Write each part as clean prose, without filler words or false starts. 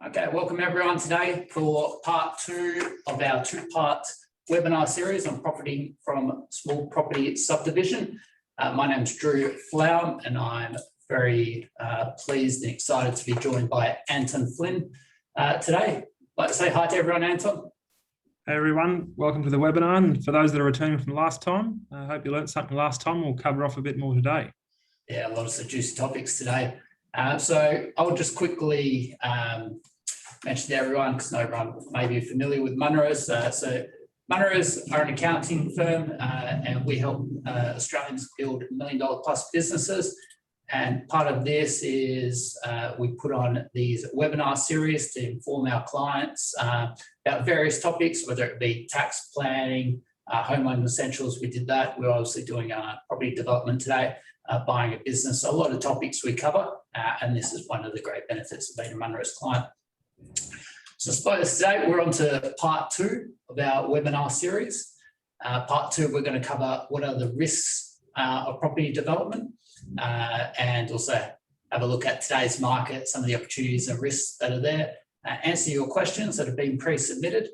Okay, welcome everyone today for part two of our two-part webinar series on property from small property subdivision. My name's Drew Flaw and I'm very pleased and excited to be joined by Anton Flynn today. I'd like to say hi to everyone, Anton. Hey everyone, welcome to the webinar. And for those that are returning from last time, I hope you learned something last time. We'll cover off a bit more today. Yeah, a lot of juicy topics today. So I'll just quickly mention to everyone, because no one may be familiar with Munro's. So Munro's are an accounting firm and we help Australians build $1 million plus businesses. And part of this is we put on these webinar series to inform our clients about various topics, whether it be tax planning, homeowner essentials. We did that. We're obviously doing property development today. Buying a business, a lot of topics we cover, and this is one of the great benefits of being a Munro's client. So I suppose today we're on to part two of our webinar series. Part two, we're going to cover what are the risks of property development and also have a look at today's market, some of the opportunities and risks that are there, answer your questions that have been pre-submitted.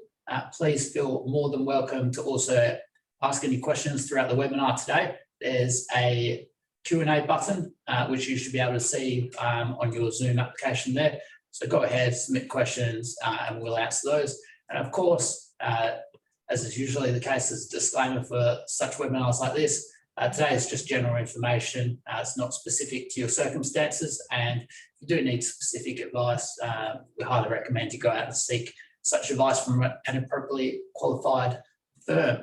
Please feel more than welcome to also ask any questions throughout the webinar today. There's a Q&A button, which you should be able to see on your Zoom application there. So go ahead, submit questions, and we'll answer those. And of course, as is usually the case, as a disclaimer for such webinars like this, today is just general information. It's not specific to your circumstances. And if you do need specific advice, we highly recommend you go out and seek such advice from an appropriately qualified firm.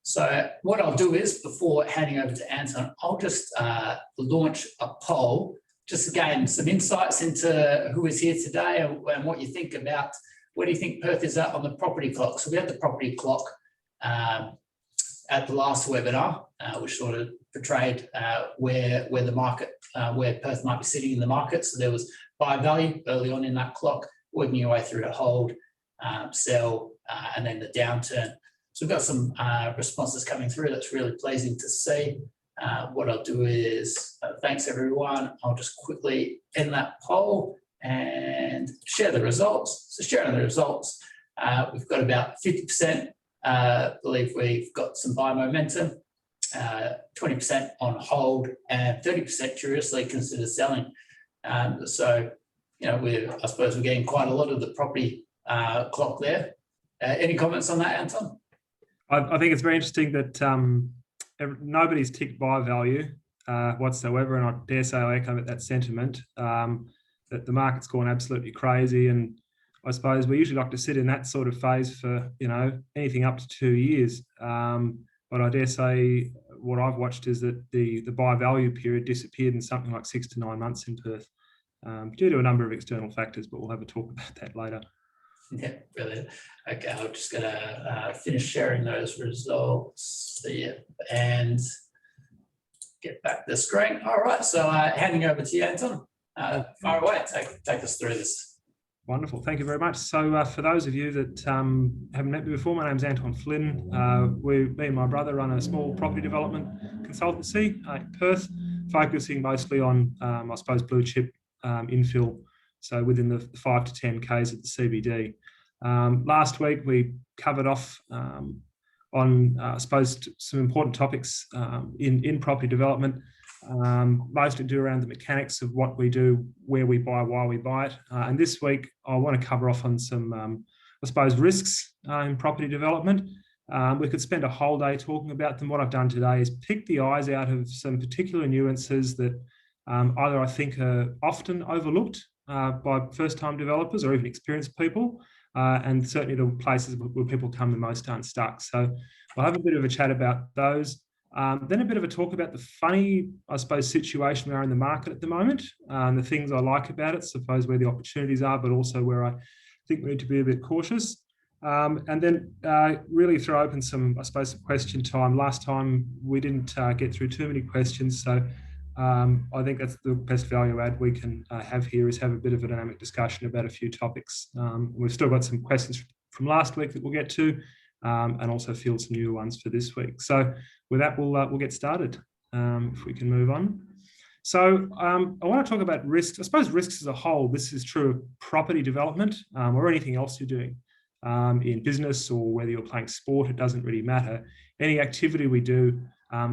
So what I'll do is, before handing over to Anton, I'll just launch a poll, just to gain some insights into who is here today and what you think about, where do you think Perth is at on the property clock? So we had the property clock at the last webinar, which sort of portrayed where the market, where Perth might be sitting in the market. So there was buy value early on in that clock, working your way through to hold, sell, and then the downturn. So we've got some responses coming through. That's really pleasing to see. What I'll do is, thanks everyone. I'll just quickly end that poll and share the results. So sharing the results, we've got about 50%. Believe we've got some buy momentum, 20% on hold, and 30% curiously consider selling. So, you know, I suppose we're getting quite a lot of the property clock there. Any comments on that, Anton? I think it's very interesting that nobody's ticked buy value whatsoever, and I dare say I echo that sentiment, that the market's gone absolutely crazy. And I suppose we usually like to sit in that sort of phase for, you know, anything up to 2 years. But I dare say what I've watched is that the buy value period disappeared in something like 6 to 9 months in Perth, due to a number of external factors, but we'll have a talk about that later. Yeah, brilliant. Okay, I'm just going to finish sharing those results. Yeah, and get back the screen. All right, so handing over to you, Anton. Far away, take us through this. Wonderful, thank you very much. So for those of you that haven't met me before, my name's Anton Flynn. Me and my brother run a small property development consultancy in Perth, focusing mostly on, I suppose, blue chip infill. So within the 5 to 10 Ks of the CBD. Last week, we covered off on, I suppose, some important topics in property development, mostly do around the mechanics of what we do, where we buy, why we buy it. And this week, I want to cover off on some, I suppose, risks in property development. We could spend a whole day talking about them. What I've done today is pick the eyes out of some particular nuances that either I think are often overlooked by first-time developers or even experienced people, and certainly the places where people come the most unstuck. So we'll have a bit of a chat about those. Then a bit of a talk about the funny, I suppose, situation we are in the market at the moment, the things I like about it, suppose where the opportunities are, but also where I think we need to be a bit cautious. And then really throw open some, I suppose, some question time. Last time we didn't get through too many questions, so I think that's the best value add we can have here, is have a bit of a dynamic discussion about a few topics. We've still got some questions from last week that we'll get to, and also field some new ones for this week. So with that, we'll get started. If we can move on. So I want to talk about risks. I suppose risks as a whole. This is true of property development or anything else you're doing in business, or whether you're playing sport, it doesn't really matter. Any activity we do,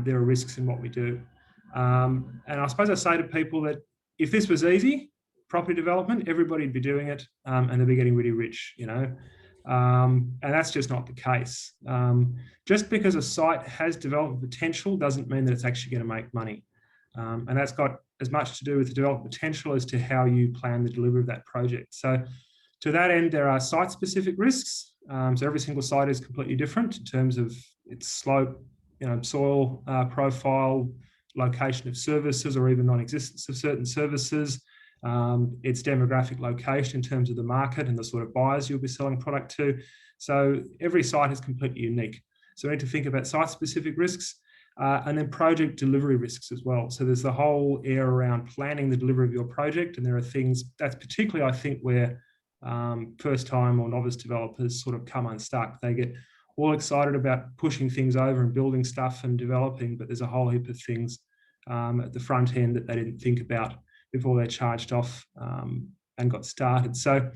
there are risks in what we do. And I suppose I say to people that if this was easy, property development, everybody'd be doing it and they'd be getting really rich, you know. And that's just not the case. Just because a site has development potential doesn't mean that it's actually going to make money. And that's got as much to do with the development potential as to how you plan the delivery of that project. So to that end, there are site-specific risks. So every single site is completely different in terms of its slope, you know, soil profile, location of services, or even non-existence of certain services, its demographic location in terms of the market and the sort of buyers you'll be selling product to. So every site is completely unique. So we need to think about site-specific risks. And then project delivery risks as well. So there's the whole area around planning the delivery of your project. And there are things that's particularly, I think, where first time or novice developers sort of come unstuck. They get all excited about pushing things over and building stuff and developing, but there's a whole heap of things at the front end that they didn't think about before they charged off and got started. So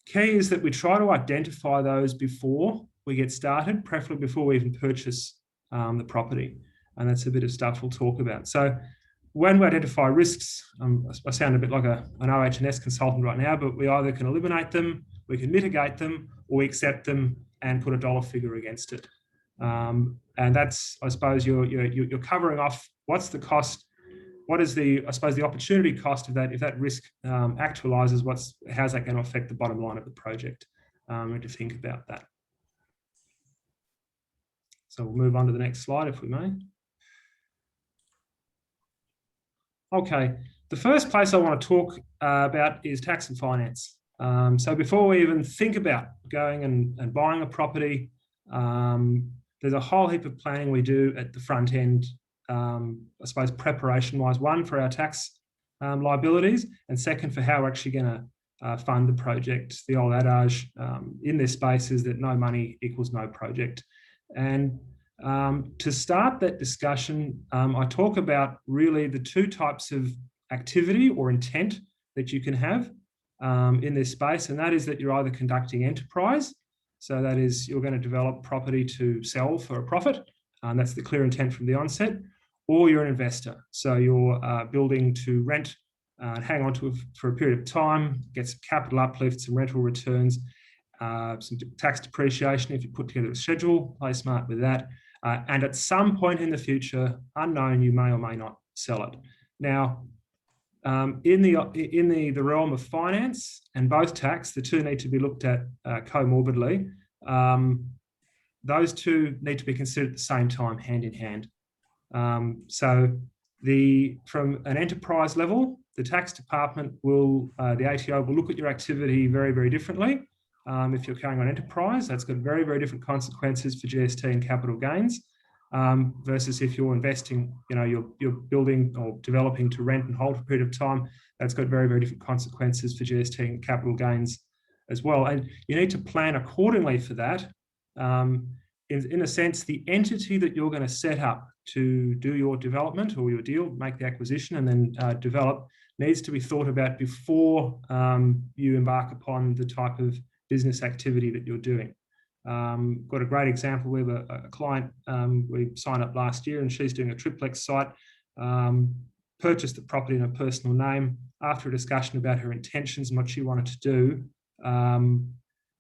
key is that we try to identify those before we get started, preferably before we even purchase the property. And that's a bit of stuff we'll talk about. So when we identify risks, I sound a bit like an OH&S consultant right now, but we either can eliminate them, we can mitigate them, or we accept them and put a dollar figure against it. And that's, I suppose, you're covering off what's the cost, what is the, I suppose, the opportunity cost of that. If that risk actualizes, how's that going to affect the bottom line of the project? We need to think about that. So we'll move on to the next slide, if we may. Okay, the first place I want to talk about is tax and finance. So before we even think about going and buying a property, there's a whole heap of planning we do at the front end, I suppose preparation-wise, one, for our tax liabilities, and second, for how we're actually going to fund the project. The old adage in this space is that no money equals no project. And to start that discussion, I talk about really the two types of activity or intent that you can have in this space, and that is that you're either conducting enterprise, so that is you're going to develop property to sell for a profit, that's the clear intent from the onset, or you're an investor, so you're building to rent and hang on to it for a period of time, get some capital uplift, some rental returns, some tax depreciation if you put together a schedule, play smart with that. And at some point in the future, unknown, you may or may not sell it. Now, in the realm of finance and both tax, the two need to be looked at comorbidly. Those two need to be considered at the same time, hand in hand. So from an enterprise level, the tax department will, the ATO will look at your activity very, very differently. If you're carrying on enterprise, that's got very, very different consequences for GST and capital gains versus if you're investing, you know, you're building or developing to rent and hold for a period of time, that's got very, very different consequences for GST and capital gains as well. And you need to plan accordingly for that. In a sense, the entity that you're going to set up to do your development or your deal, make the acquisition and then develop, needs to be thought about before you embark upon the type of business activity that you're doing. Got a great example. We have a client we signed up last year, and she's doing a triplex site, purchased the property in her personal name. After a discussion about her intentions and what she wanted to do,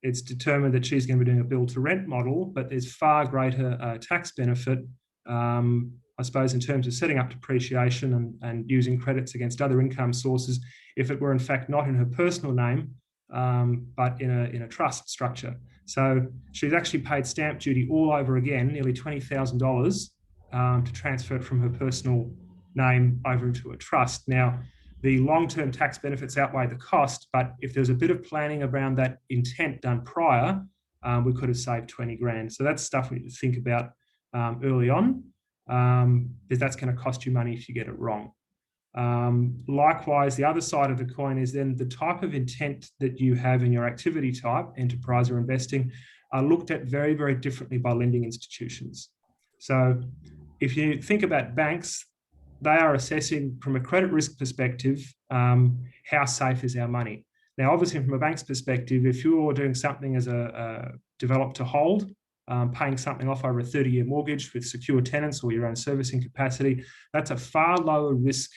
it's determined that she's going to be doing a build to rent model, but there's far greater tax benefit, I suppose, in terms of setting up depreciation and using credits against other income sources if it were in fact not in her personal name, but in a trust structure. So she's actually paid stamp duty all over again, nearly $20,000 to transfer it from her personal name over into a trust. Now, the long-term tax benefits outweigh the cost, but if there's a bit of planning around that intent done prior, we could have saved 20 grand. So that's stuff we need to think about early on, because that's going to cost you money if you get it wrong. Likewise, the other side of the coin is then the type of intent that you have in your activity type, enterprise or investing, are looked at very, very differently by lending institutions. So if you think about banks, they are assessing from a credit risk perspective, how safe is our money. Now, obviously, from a bank's perspective, if you're doing something as a develop to hold, paying something off over a 30-year mortgage with secure tenants or your own servicing capacity, that's a far lower risk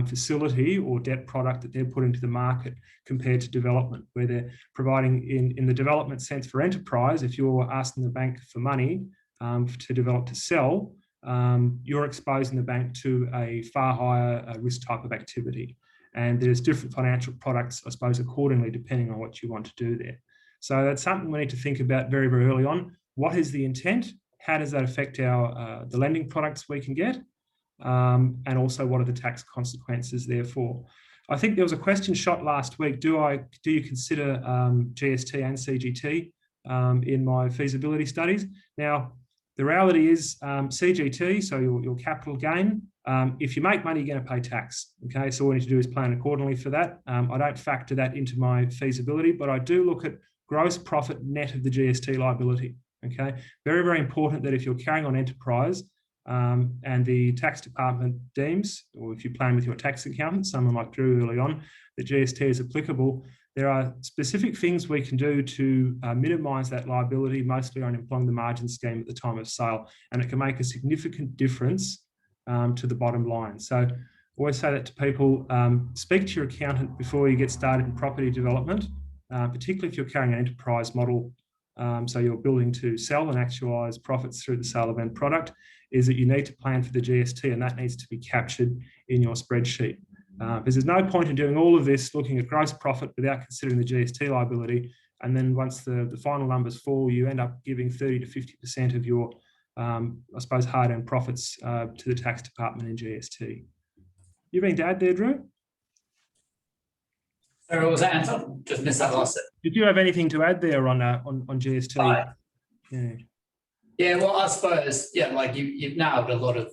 facility or debt product that they're putting to the market compared to development, where they're providing in the development sense for enterprise. If you're asking the bank for money to develop to sell, you're exposing the bank to a far higher risk type of activity. And there's different financial products, I suppose, accordingly, depending on what you want to do there. So that's something we need to think about very, very early on. What is the intent? How does that affect the lending products we can get? And also, what are the tax consequences therefore? I think there was a question shot last week. Do you consider GST and CGT in my feasibility studies? Now, the reality is CGT, so your capital gain, if you make money, you're going to pay tax. Okay, so all we need to do is plan accordingly for that. I don't factor that into my feasibility, but I do look at gross profit net of the GST liability. Okay, very, very important that if you're carrying on enterprise and the tax department deems, or if you plan with your tax accountant, someone like Drew early on, that GST is applicable, there are specific things we can do to minimise that liability, mostly on employing the margin scheme at the time of sale, and it can make a significant difference to the bottom line. So always say that to people, speak to your accountant before you get started in property development, particularly if you're carrying an enterprise model, so you're building to sell and actualise profits through the sale of end product, is that you need to plan for the GST, and that needs to be captured in your spreadsheet. Because there's no point in doing all of this looking at gross profit without considering the GST liability, and then once the final numbers fall, you end up giving 30 to 50% of your, I suppose, hard-earned profits to the tax department in GST. You being dad there, Drew? Sorry, what was that, Anton? Just missed that last bit. Did you have anything to add there on GST? Yeah, well, I suppose, like you've nailed a lot of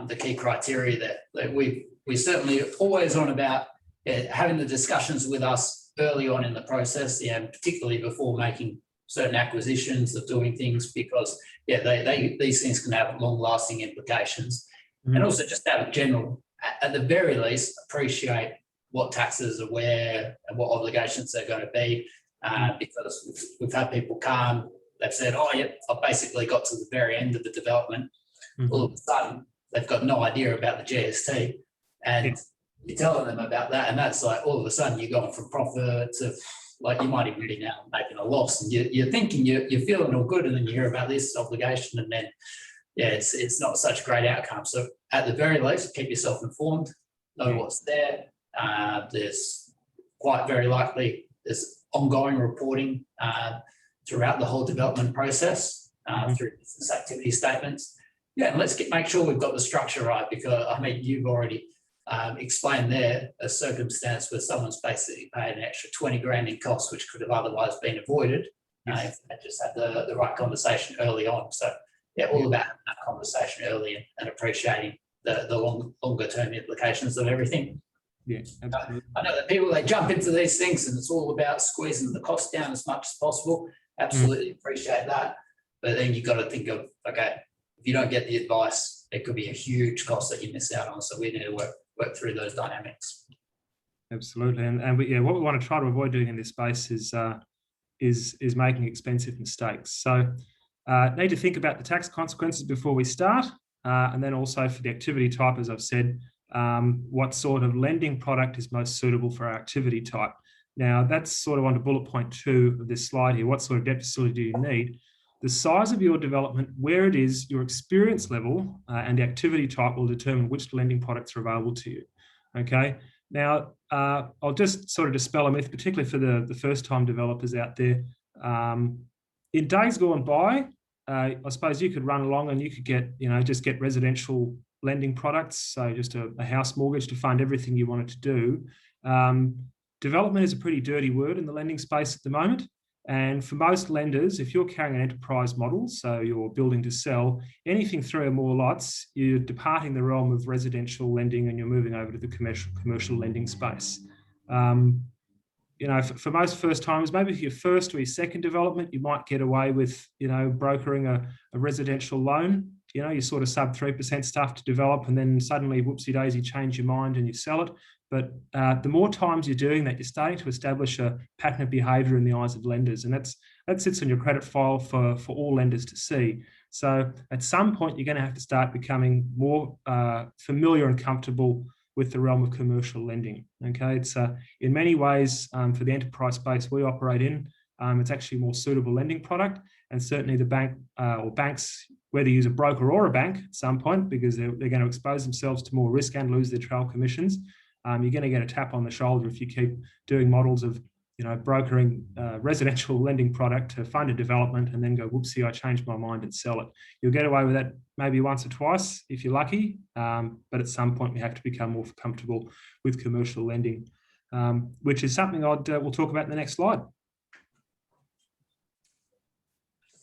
the key criteria there. Like we certainly always on about having the discussions with us early on in the process, particularly before making certain acquisitions of doing things, because these things can have long-lasting implications. And also just have a general, at the very least, appreciate what taxes are where and what obligations they're going to be, because we've had people come, they've said, I've basically got to the very end of the development. All of a sudden, they've got no idea about the GST, and you're telling them about that, and that's like all of a sudden you're going from profit to, like, you might even be now making a loss, and you're thinking you're feeling all good, and then you hear about this obligation, and then it's not such a great outcome. So at the very least, keep yourself informed, know what's there. There's quite very likely there's ongoing reporting throughout the whole development process through business activity statements. And let's make sure we've got the structure right, because I mean, you've already explained there a circumstance where someone's basically paid an extra 20 grand in costs, which could have otherwise been avoided if they just had the right conversation early on. So all about having that conversation early and appreciating the longer term implications of everything. Yeah, absolutely. I know that people, they jump into these things and it's all about squeezing the cost down as much as possible. Absolutely appreciate that. But then you've got to think of, okay, if you don't get the advice, it could be a huge cost that you miss out on. So we need to work through those dynamics. Absolutely. And what we want to try to avoid doing in this space is making expensive mistakes. So need to think about the tax consequences before we start. And then also for the activity type, as I've said, what sort of lending product is most suitable for our activity type. Now, that's sort of on to bullet point 2 of this slide here. What sort of debt facility do you need? The size of your development, where it is, your experience level, and the activity type will determine which lending products are available to you. Okay. Now, I'll just sort of dispel a myth, particularly for the first-time developers out there. In days gone by, I suppose you could run along and you could get, just get residential lending products, so just a house mortgage to fund everything you wanted to do. Development is a pretty dirty word in the lending space at the moment. And for most lenders, if you're carrying an enterprise model, so you're building to sell, anything 3 or more lots, you're departing the realm of residential lending and you're moving over to the commercial lending space. For most first timers, maybe for your first or your second development, you might get away with, brokering a residential loan, you sort of sub 3% stuff to develop, and then suddenly, whoopsie daisy, change your mind and you sell it. But the more times you're doing that, you're starting to establish a pattern of behaviour in the eyes of lenders, and that sits on your credit file for all lenders to see. So at some point, you're going to have to start becoming more familiar and comfortable with the realm of commercial lending. Okay, it's in many ways for the enterprise space we operate in, it's actually a more suitable lending product, and certainly the bank or banks, whether you use a broker or a bank at some point, because they're going to expose themselves to more risk and lose their trail commissions. You're going to get a tap on the shoulder if you keep doing models of, brokering residential lending product to fund a development and then go, whoopsie, I changed my mind and sell it. You'll get away with that maybe once or twice if you're lucky, but at some point we have to become more comfortable with commercial lending, which is something we'll talk about in the next slide.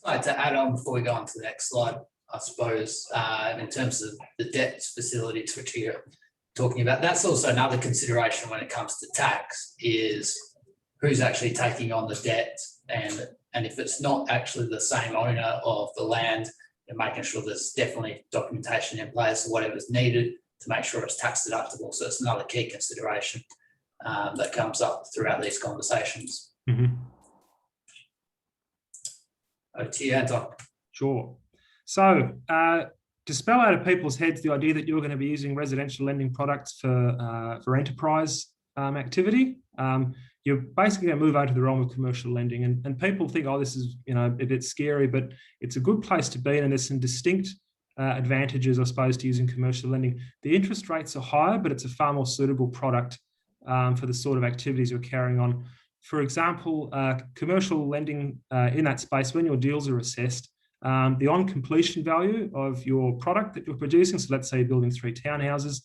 I'd like to add on before we go on to the next slide, I suppose, in terms of the debt facilities which you're talking about, that's also another consideration when it comes to tax, is who's actually taking on the debt, and if it's not actually the same owner of the land, and making sure there's definitely documentation in place or whatever's needed to make sure it's tax deductible. So it's another key consideration that comes up throughout these conversations. Mm-hmm. Over to you, Anton. Sure. So to spell out of people's heads the idea that you're going to be using residential lending products for enterprise activity, you're basically going to move over to the realm of commercial lending. And people think, oh, this is a bit scary, but it's a good place to be, and there's some distinct advantages, I suppose, to using commercial lending. The interest rates are higher, but it's a far more suitable product for the sort of activities you're carrying on. For example, commercial lending in that space, when your deals are assessed, the on-completion value of your product that you're producing, so let's say you're building 3 townhouses,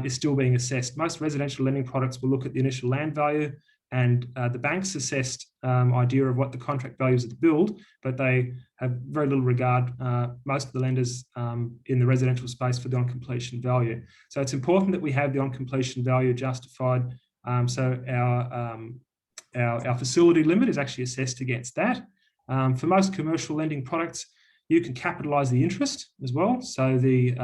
is still being assessed. Most residential lending products will look at the initial land value, and the bank's assessed idea of what the contract values of the build, but they have very little regard, most of the lenders in the residential space, for the on-completion value. So it's important that we have the on-completion value justified, so our facility limit is actually assessed against that. For most commercial lending products, you can capitalise the interest as well. So the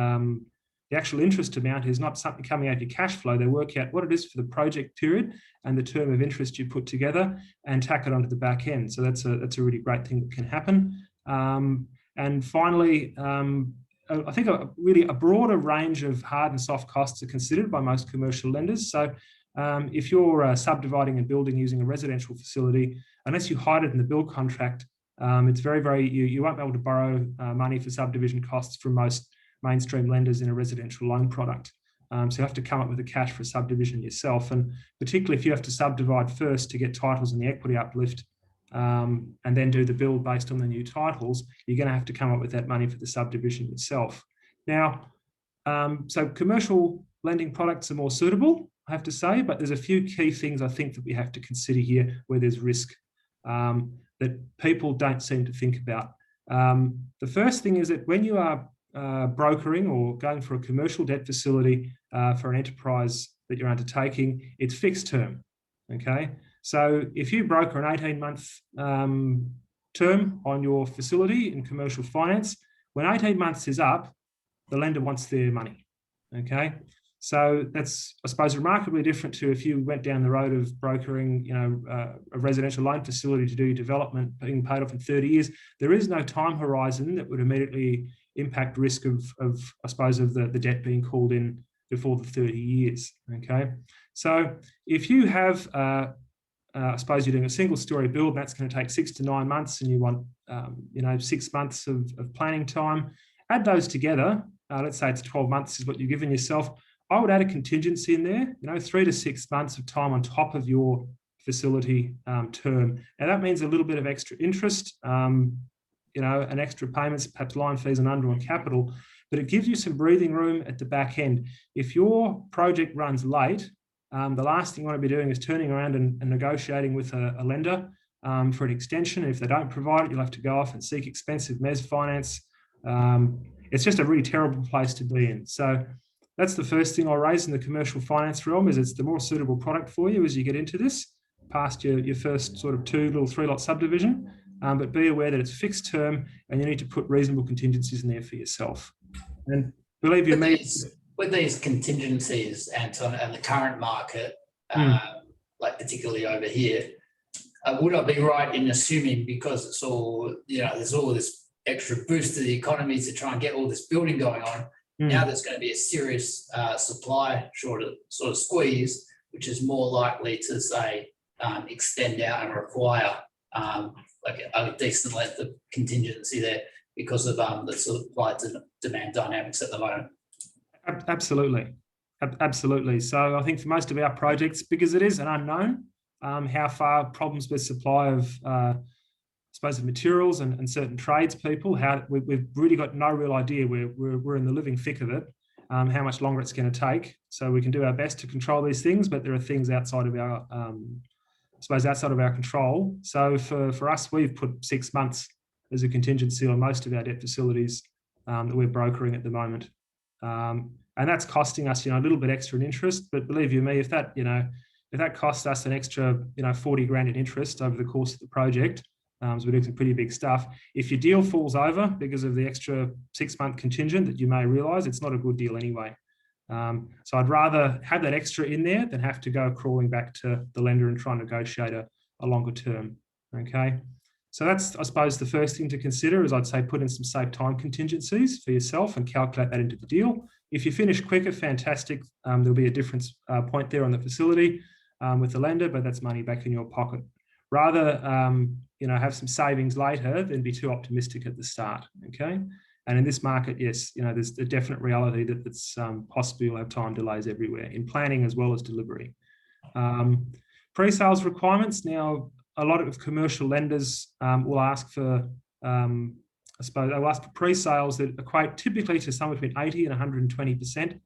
actual interest amount is not something coming out of your cash flow. They work out what it is for the project period and the term of interest you put together and tack it onto the back end. So that's a really great thing that can happen. And finally, I think a broader range of hard and soft costs are considered by most commercial lenders. So if you're subdividing and building using a residential facility, unless you hide it in the build contract, it's you won't be able to borrow money for subdivision costs from most mainstream lenders in a residential loan product. So you have to come up with the cash for subdivision yourself. And particularly if you have to subdivide first to get titles and the equity uplift, and then do the build based on the new titles, you're going to have to come up with that money for the subdivision yourself. Now, so commercial lending products are more suitable, I have to say, but there's a few key things I think that we have to consider here where there's risk that people don't seem to think about. The first thing is that when you are brokering or going for a commercial debt facility for an enterprise that you're undertaking, it's fixed term, okay? So if you broker an 18-month term on your facility in commercial finance, when 18 months is up, the lender wants their money, okay? So that's, I suppose, remarkably different to if you went down the road of brokering, a residential loan facility to do development being paid off in 30 years. There is no time horizon that would immediately impact risk of I suppose, of the debt being called in before the 30 years, okay? So if you have, I suppose you're doing a single story build, and that's going to take 6 to 9 months, and you want, 6 months of planning time, add those together. Let's say it's 12 months is what you've given yourself. I would add a contingency in there, 3 to 6 months of time on top of your facility term. Now that means a little bit of extra interest, and extra payments, perhaps line fees and undrawn capital, but it gives you some breathing room at the back end. If your project runs late, the last thing you want to be doing is turning around and negotiating with a lender for an extension. And if they don't provide it, you'll have to go off and seek expensive mezz finance. It's just a really terrible place to be in. So that's the first thing I'll raise in the commercial finance realm, is it's the more suitable product for you as you get into this, past your first sort of 2 little 3-lot subdivision. But be aware that it's fixed term and you need to put reasonable contingencies in there for yourself. And believe you me, with these contingencies, Anton, and the current market, like particularly over here, would I be right in assuming, because it's all, there's all this extra boost to the economy to try and get all this building going on, now there's going to be a serious supply shortage sort of squeeze, which is more likely to, say, extend out and require like a decent length of contingency there because of the supply to demand dynamics at the moment. Absolutely. Absolutely. So I think for most of our projects, because it is an unknown, how far problems with supply of, I suppose, of materials and certain tradespeople, how we've really got no real idea. We're in the living thick of it, how much longer it's going to take. So we can do our best to control these things, but there are things outside of our, I suppose, outside of our control. So for us, we've put 6 months as a contingency on most of our debt facilities that we're brokering at the moment. And that's costing us, a little bit extra in interest. But believe you me, if that costs us an extra, 40 grand in interest over the course of the project, so we're doing some pretty big stuff. If your deal falls over because of the extra 6-month contingent that you may realise, it's not a good deal anyway. So I'd rather have that extra in there than have to go crawling back to the lender and try and negotiate a longer term. Okay. So that's, I suppose, the first thing to consider is I'd say put in some safe time contingencies for yourself and calculate that into the deal. If you finish quicker, fantastic. There'll be a difference point there on the facility with the lender, but that's money back in your pocket. Rather, have some savings later than be too optimistic at the start. Okay. And in this market, yes, there's a definite reality that it's possible you'll have time delays everywhere in planning as well as delivery. Pre-sales requirements. Now, a lot of commercial lenders will ask for, I suppose, they'll ask for pre-sales that equate typically to somewhere between 80 and 120%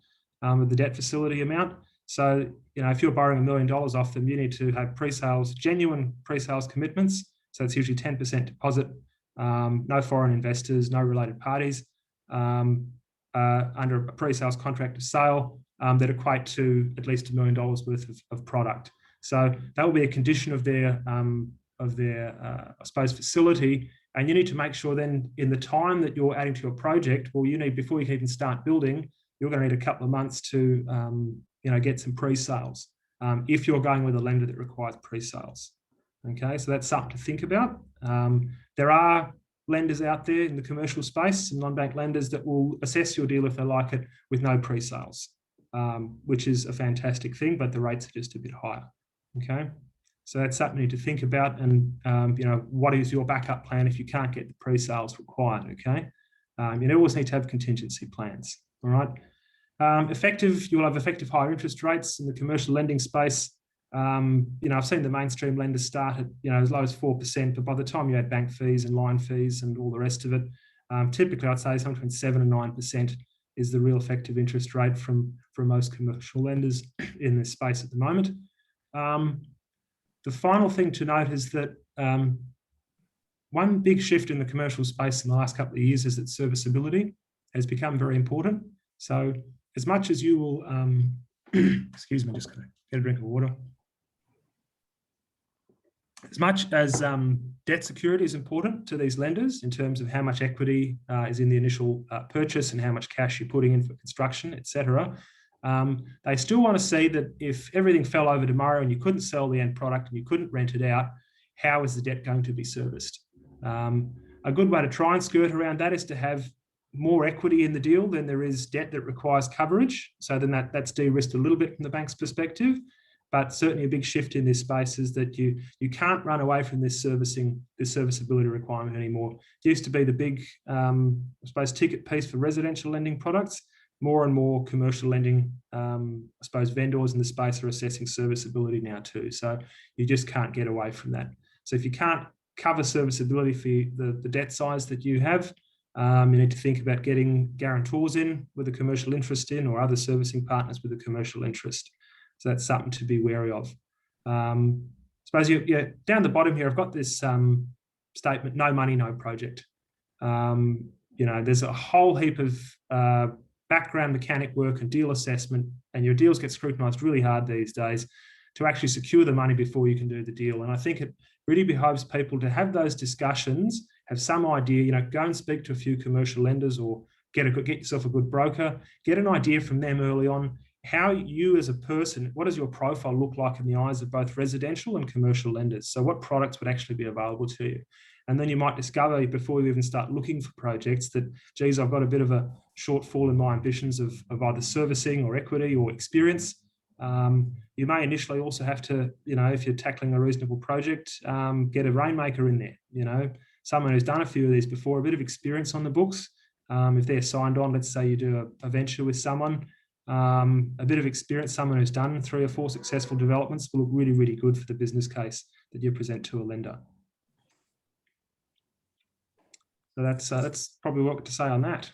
of the debt facility amount. So, if you're borrowing $1 million off them, you need to have pre-sales, genuine pre-sales commitments. So it's usually 10% deposit, no foreign investors, no related parties, under a pre-sales contract of sale that equate to at least $1 million worth of product. So that will be a condition of their I suppose, facility. And you need to make sure then in the time that you're adding to your project, well, you need, before you can even start building, you're going to need a couple of months to, get some pre-sales if you're going with a lender that requires pre-sales. Okay, so that's something to think about. There are lenders out there in the commercial space, some non-bank lenders that will assess your deal if they like it with no pre-sales, which is a fantastic thing, but the rates are just a bit higher. Okay, so that's something you need to think about. And, what is your backup plan if you can't get the pre-sales required? Okay, you always need to have contingency plans. All right. You'll have effective higher interest rates in the commercial lending space. I've seen the mainstream lenders start at, as low as 4%, but by the time you add bank fees and line fees and all the rest of it, typically I'd say something between 7 and 9% is the real effective interest rate from most commercial lenders in this space at the moment. The final thing to note is that one big shift in the commercial space in the last couple of years is that serviceability has become very important. So as much as you will, excuse me, just going to get a drink of water. As much as debt security is important to these lenders in terms of how much equity is in the initial purchase and how much cash you're putting in for construction, etc., they still want to see that if everything fell over tomorrow and you couldn't sell the end product and you couldn't rent it out, how is the debt going to be serviced? A good way to try and skirt around that is to have more equity in the deal than there is debt that requires coverage. So then that's de-risked a little bit from the bank's perspective. But certainly a big shift in this space is that you can't run away from this serviceability requirement anymore. It used to be the big, I suppose, ticket piece for residential lending products. More and more commercial lending, I suppose, vendors in the space are assessing serviceability now too. So you just can't get away from that. So if you can't cover serviceability for the debt size that you have, you need to think about getting guarantors in with a commercial interest in, or other servicing partners with a commercial interest. So that's something to be wary of. I suppose down the bottom here, I've got this statement: no money, no project. There's a whole heap of background mechanic work and deal assessment, and your deals get scrutinised really hard these days to actually secure the money before you can do the deal. And I think it really behoves people to have those discussions, have some idea, go and speak to a few commercial lenders or get yourself a good broker, get an idea from them early on, how you as a person, what does your profile look like in the eyes of both residential and commercial lenders? So what products would actually be available to you? And then you might discover before you even start looking for projects that, geez, I've got a bit of a shortfall in my ambitions of either servicing or equity or experience. You may initially also have to, if you're tackling a reasonable project, get a rainmaker in there, someone who's done a few of these before, a bit of experience on the books. If they're signed on, let's say you do a venture with someone, a bit of experience, someone who's done 3 or 4 successful developments will look really, really good for the business case that you present to a lender. So that's probably what to say on that.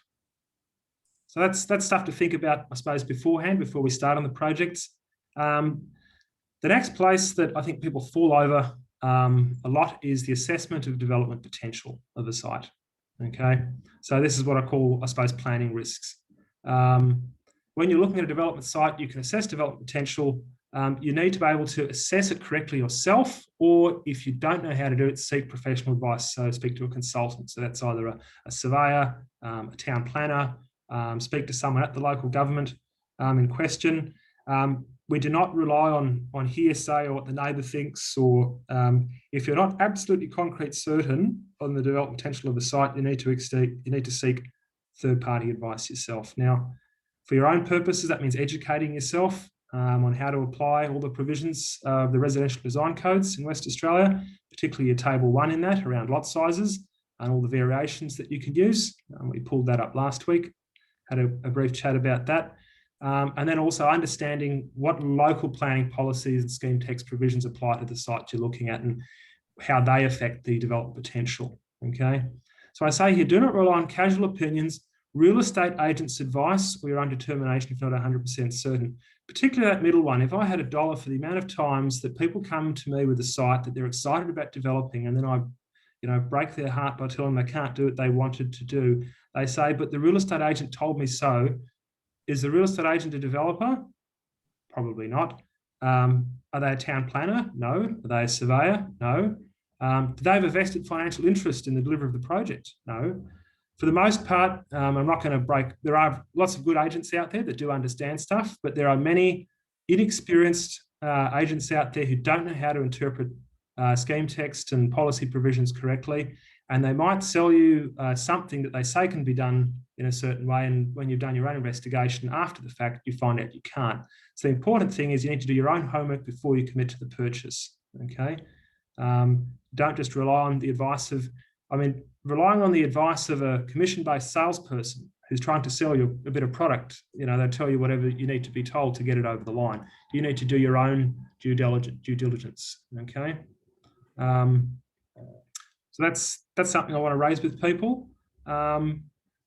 So that's stuff to think about, I suppose, beforehand, before we start on the projects. The next place that I think people fall over a lot is the assessment of development potential of a site. Okay, so this is what I call, I suppose, planning risks. When you're looking at a development site, you can assess development potential. You need to be able to assess it correctly yourself, or if you don't know how to do it, seek professional advice. So speak to a consultant. So that's either a surveyor, a town planner, speak to someone at the local government in question. We do not rely on hearsay or what the neighbour thinks, or if you're not absolutely concrete certain on the development potential of the site, you need to seek third-party advice yourself. Now, for your own purposes, that means educating yourself on how to apply all the provisions of the residential design codes in West Australia, particularly your table 1 in that around lot sizes and all the variations that you can use. We pulled that up last week, had a brief chat about that. And then also understanding what local planning policies and scheme text provisions apply to the site you're looking at and how they affect the development potential. Okay, so I say here, do not rely on casual opinions, real estate agents' advice, or your own determination if not 100% certain. Particularly that middle one. If I had $1 for the amount of times that people come to me with a site that they're excited about developing, and then I break their heart by telling them they can't do what they wanted to do, they say, but the real estate agent told me so. Is the real estate agent a developer? Probably not. Are they a town planner? No. Are they a surveyor? No. Do they have a vested financial interest in the delivery of the project? No. For the most part, I'm not going to break. There are lots of good agents out there that do understand stuff, but there are many inexperienced agents out there who don't know how to interpret scheme text and policy provisions correctly, and they might sell you something that they say can be done in a certain way, and when you've done your own investigation after the fact, you find out you can't. So the important thing is you need to do your own homework before you commit to the purchase, okay? Don't just rely on the advice of, relying on the advice of a commission-based salesperson who's trying to sell you a bit of product, they'll tell you whatever you need to be told to get it over the line. You need to do your own due diligence, okay? So that's something I want to raise with people.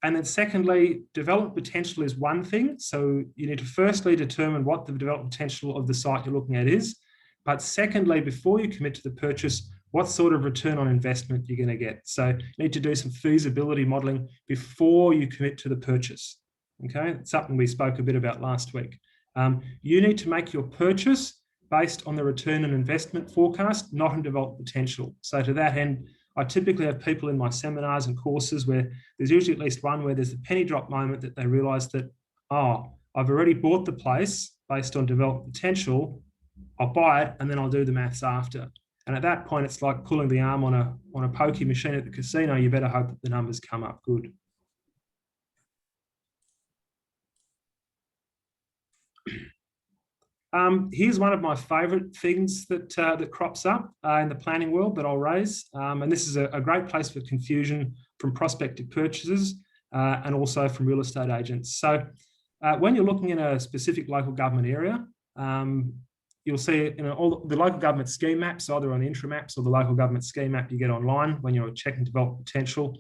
And then secondly, development potential is one thing. So you need to firstly determine what the development potential of the site you're looking at is. But secondly, before you commit to the purchase, what sort of return on investment you're going to get. So you need to do some feasibility modelling before you commit to the purchase. Okay, it's something we spoke a bit about last week. You need to make your purchase based on the return on investment forecast, not on development potential. So to that end, I typically have people in my seminars and courses where there's usually at least one where there's a penny drop moment that they realise that, oh, I've already bought the place based on development potential. I'll buy it and then I'll do the maths after. And at that point, it's like pulling the arm on a pokey machine at the casino. You better hope that the numbers come up good. Here's one of my favourite things that crops up in the planning world that I'll raise. And this is a great place for confusion from prospective purchasers and also from real estate agents. So when you're looking in a specific local government area, you'll see all the local government scheme maps, either on the Intramaps or the local government scheme map you get online when you're checking development potential.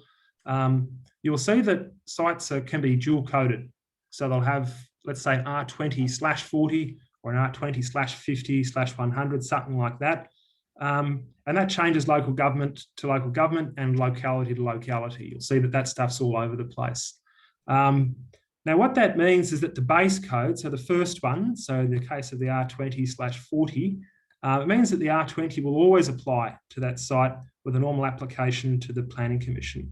You'll see that sites can be dual coded. So they'll have, let's say, an R20/40 or an R20/50/100, something like that. And that changes local government to local government and locality to locality. You'll see that stuff's all over the place. Now, what that means is that the base code, so the first one, so in the case of the R20/40, it means that the R20 will always apply to that site with a normal application to the Planning Commission.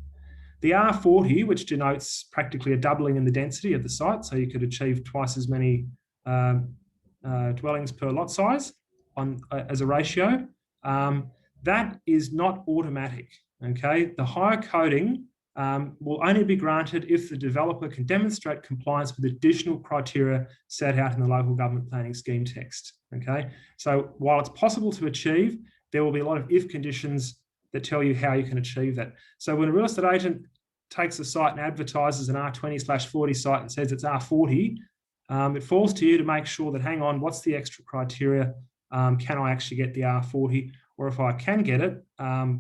The R40, which denotes practically a doubling in the density of the site, so you could achieve twice as many dwellings per lot size as a ratio, that is not automatic. Okay, the higher coding will only be granted if the developer can demonstrate compliance with additional criteria set out in the local government planning scheme text. Okay, so while it's possible to achieve, there will be a lot of if conditions that tell you how you can achieve that. So when a real estate agent takes a site and advertises an R20/40 site and says it's R40, it falls to you to make sure that, hang on, what's the extra criteria? Can I actually get the R40? Or if I can get it,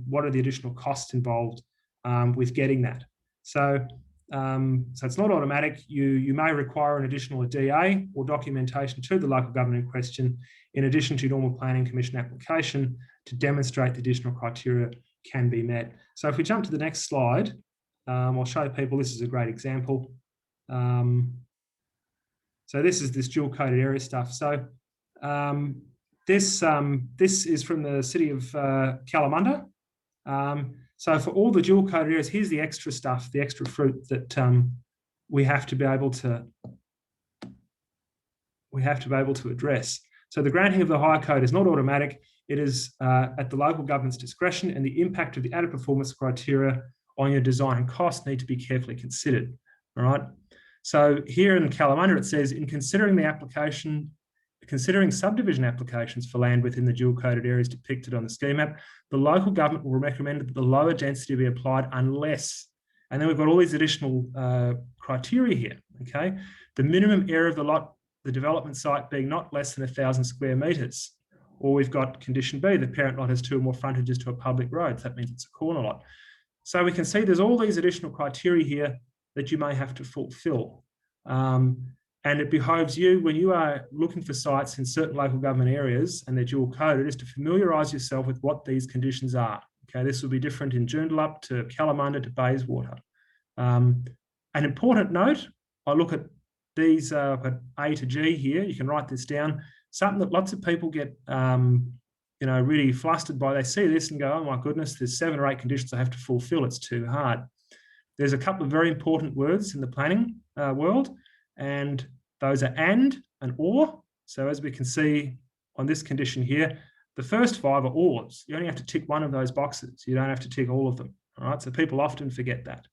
what are the additional costs involved with getting that? So it's not automatic. You may require an additional DA or documentation to the local government in question, in addition to normal planning commission application, to demonstrate the additional criteria can be met. So if we jump to the next slide, I'll show people, this is a great example. So this is this dual coded area stuff. So this is from the city of Kalamunda. So for all the dual coded areas, here's the extra stuff, the extra fruit that we have to be able to address. So the granting of the higher code is not automatic. It is at the local government's discretion, and the impact of the added performance criteria on your design and cost need to be carefully considered. All right. So here in Kalamunda, it says, in considering subdivision applications for land within the dual coded areas depicted on the scheme map, the local government will recommend that the lower density be applied unless, and then we've got all these additional criteria here. Okay. The minimum area of the lot, the development site being not less than 1,000 square metres. Or we've got condition B, the parent lot has 2 or more frontages to a public road. So that means it's a corner lot. So we can see there's all these additional criteria here that you may have to fulfill. And it behoves you, when you are looking for sites in certain local government areas and they're dual coded, is to familiarise yourself with what these conditions are. Okay, this will be different in Joondalup to Kalamunda to Bayswater. An important note, I look at these at A to G here, you can write this down. Something that lots of people get really flustered by. They see this and go, oh my goodness, there's 7 or 8 conditions I have to fulfill, it's too hard. There's a couple of very important words in the planning world, and those are and or. So as we can see on this condition here, the first 5 are ors. You only have to tick one of those boxes. You don't have to tick all of them. All right, so people often forget that.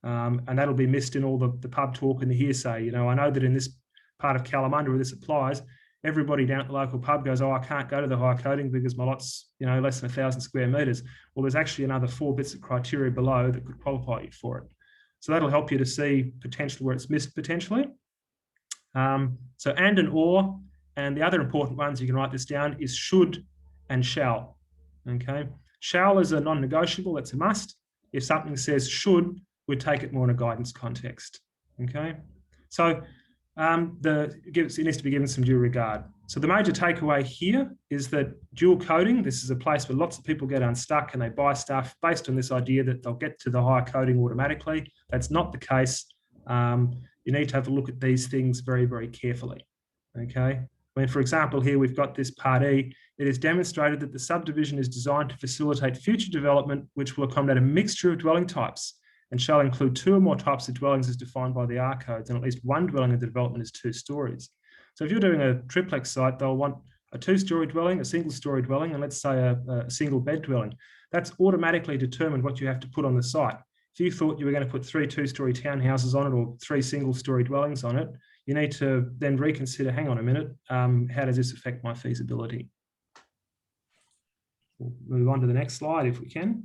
And that'll be missed in all the pub talk and the hearsay. I know that in this part of Kalamunda where this applies, everybody down at the local pub goes, oh, I can't go to the high coding because my lot's less than 1,000 square metres. Well, there's actually another 4 bits of criteria below that could qualify you for it. So that'll help you to see potentially where it's missed potentially. So and or, and the other important ones, you can write this down, is should and shall. Okay, shall is a non-negotiable, it's a must. If something says should, we'd take it more in a guidance context. Okay, so it needs to be given some due regard. So the major takeaway here is that dual coding, this is a place where lots of people get unstuck and they buy stuff based on this idea that they'll get to the higher coding automatically. That's not the case. You need to have a look at these things very, very carefully. Okay. When, for example, here we've got this part E, it is demonstrated that the subdivision is designed to facilitate future development, which will accommodate a mixture of dwelling types and shall include 2 or more types of dwellings as defined by the R codes, and at least one dwelling in the development is 2 stories. So if you're doing a triplex site, they'll want a 2-story dwelling, a single-story dwelling, and let's say a single bed dwelling. That's automatically determined what you have to put on the site. If you thought you were going to put 3 2-story townhouses on it or 3 single-story dwellings on it, you need to then reconsider, hang on a minute, how does this affect my feasibility? We'll move on to the next slide if we can.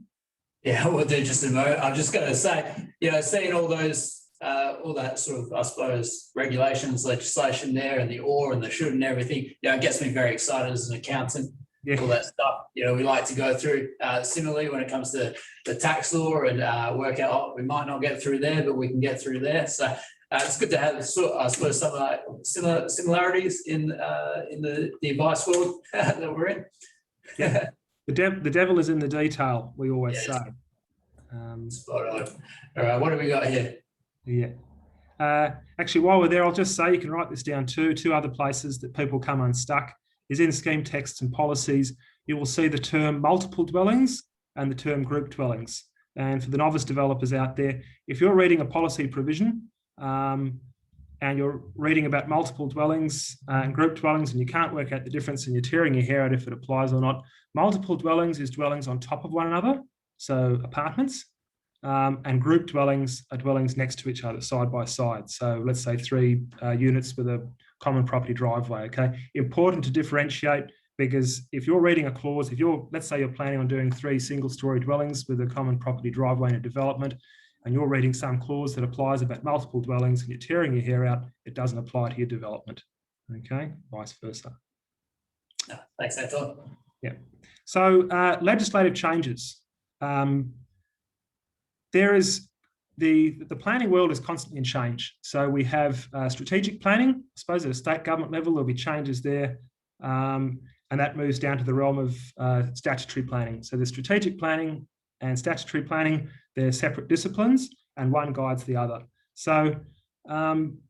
Yeah, we'll do just a moment. I'm just going to say, seeing all those, all that sort of, I suppose, regulations, legislation there, and the or and the should and everything, it gets me very excited as an accountant. Yeah. All that stuff, we like to go through. Similarly, when it comes to the tax law and work out, we might not get through there, but we can get through there. So it's good to have, I suppose, some similarities in the advice world that we're in. Yeah. The devil is in the detail, we always say. Spot on. All right, what have we got here? Yeah. Actually, while we're there, I'll just say you can write this down too. 2 other places that people come unstuck is in scheme texts and policies. You will see the term multiple dwellings and the term group dwellings. And for the novice developers out there, if you're reading a policy provision and you're reading about multiple dwellings and group dwellings, and you can't work out the difference and you're tearing your hair out if it applies or not, multiple dwellings is dwellings on top of one another, so apartments, and group dwellings are dwellings next to each other, side by side. So let's say 3 units with a common property driveway, okay? Important to differentiate, because if you're reading a clause, let's say you're planning on doing 3 single-story dwellings with a common property driveway in a development, and you're reading some clause that applies about multiple dwellings and you're tearing your hair out, it doesn't apply to your development, okay? Vice versa. Thanks, Anton. Yeah. So legislative changes. There is the planning world is constantly in change. So we have strategic planning. I suppose at a state government level, there'll be changes there. And that moves down to the realm of statutory planning. So there's strategic planning and statutory planning, they're separate disciplines and one guides the other. So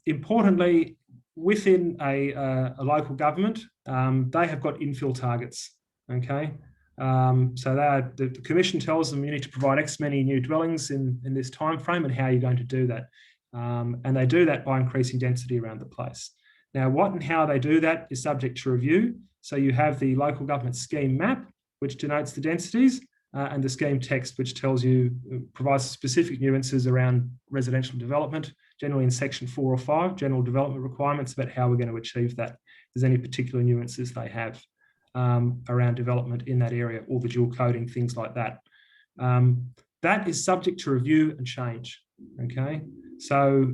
importantly, within a local government, they have got infill targets, okay? So the Commission tells them you need to provide X many new dwellings in this time frame and how you're going to do that. And they do that by increasing density around the place. Now, what and how they do that is subject to review. So you have the local government scheme map, which denotes the densities, and the scheme text, which tells you, provides specific nuances around residential development, generally in section 4 or 5, general development requirements about how we're going to achieve that. If there's any particular nuances they have around development in that area, or the dual coding, things like that. That is subject to review and change, okay? So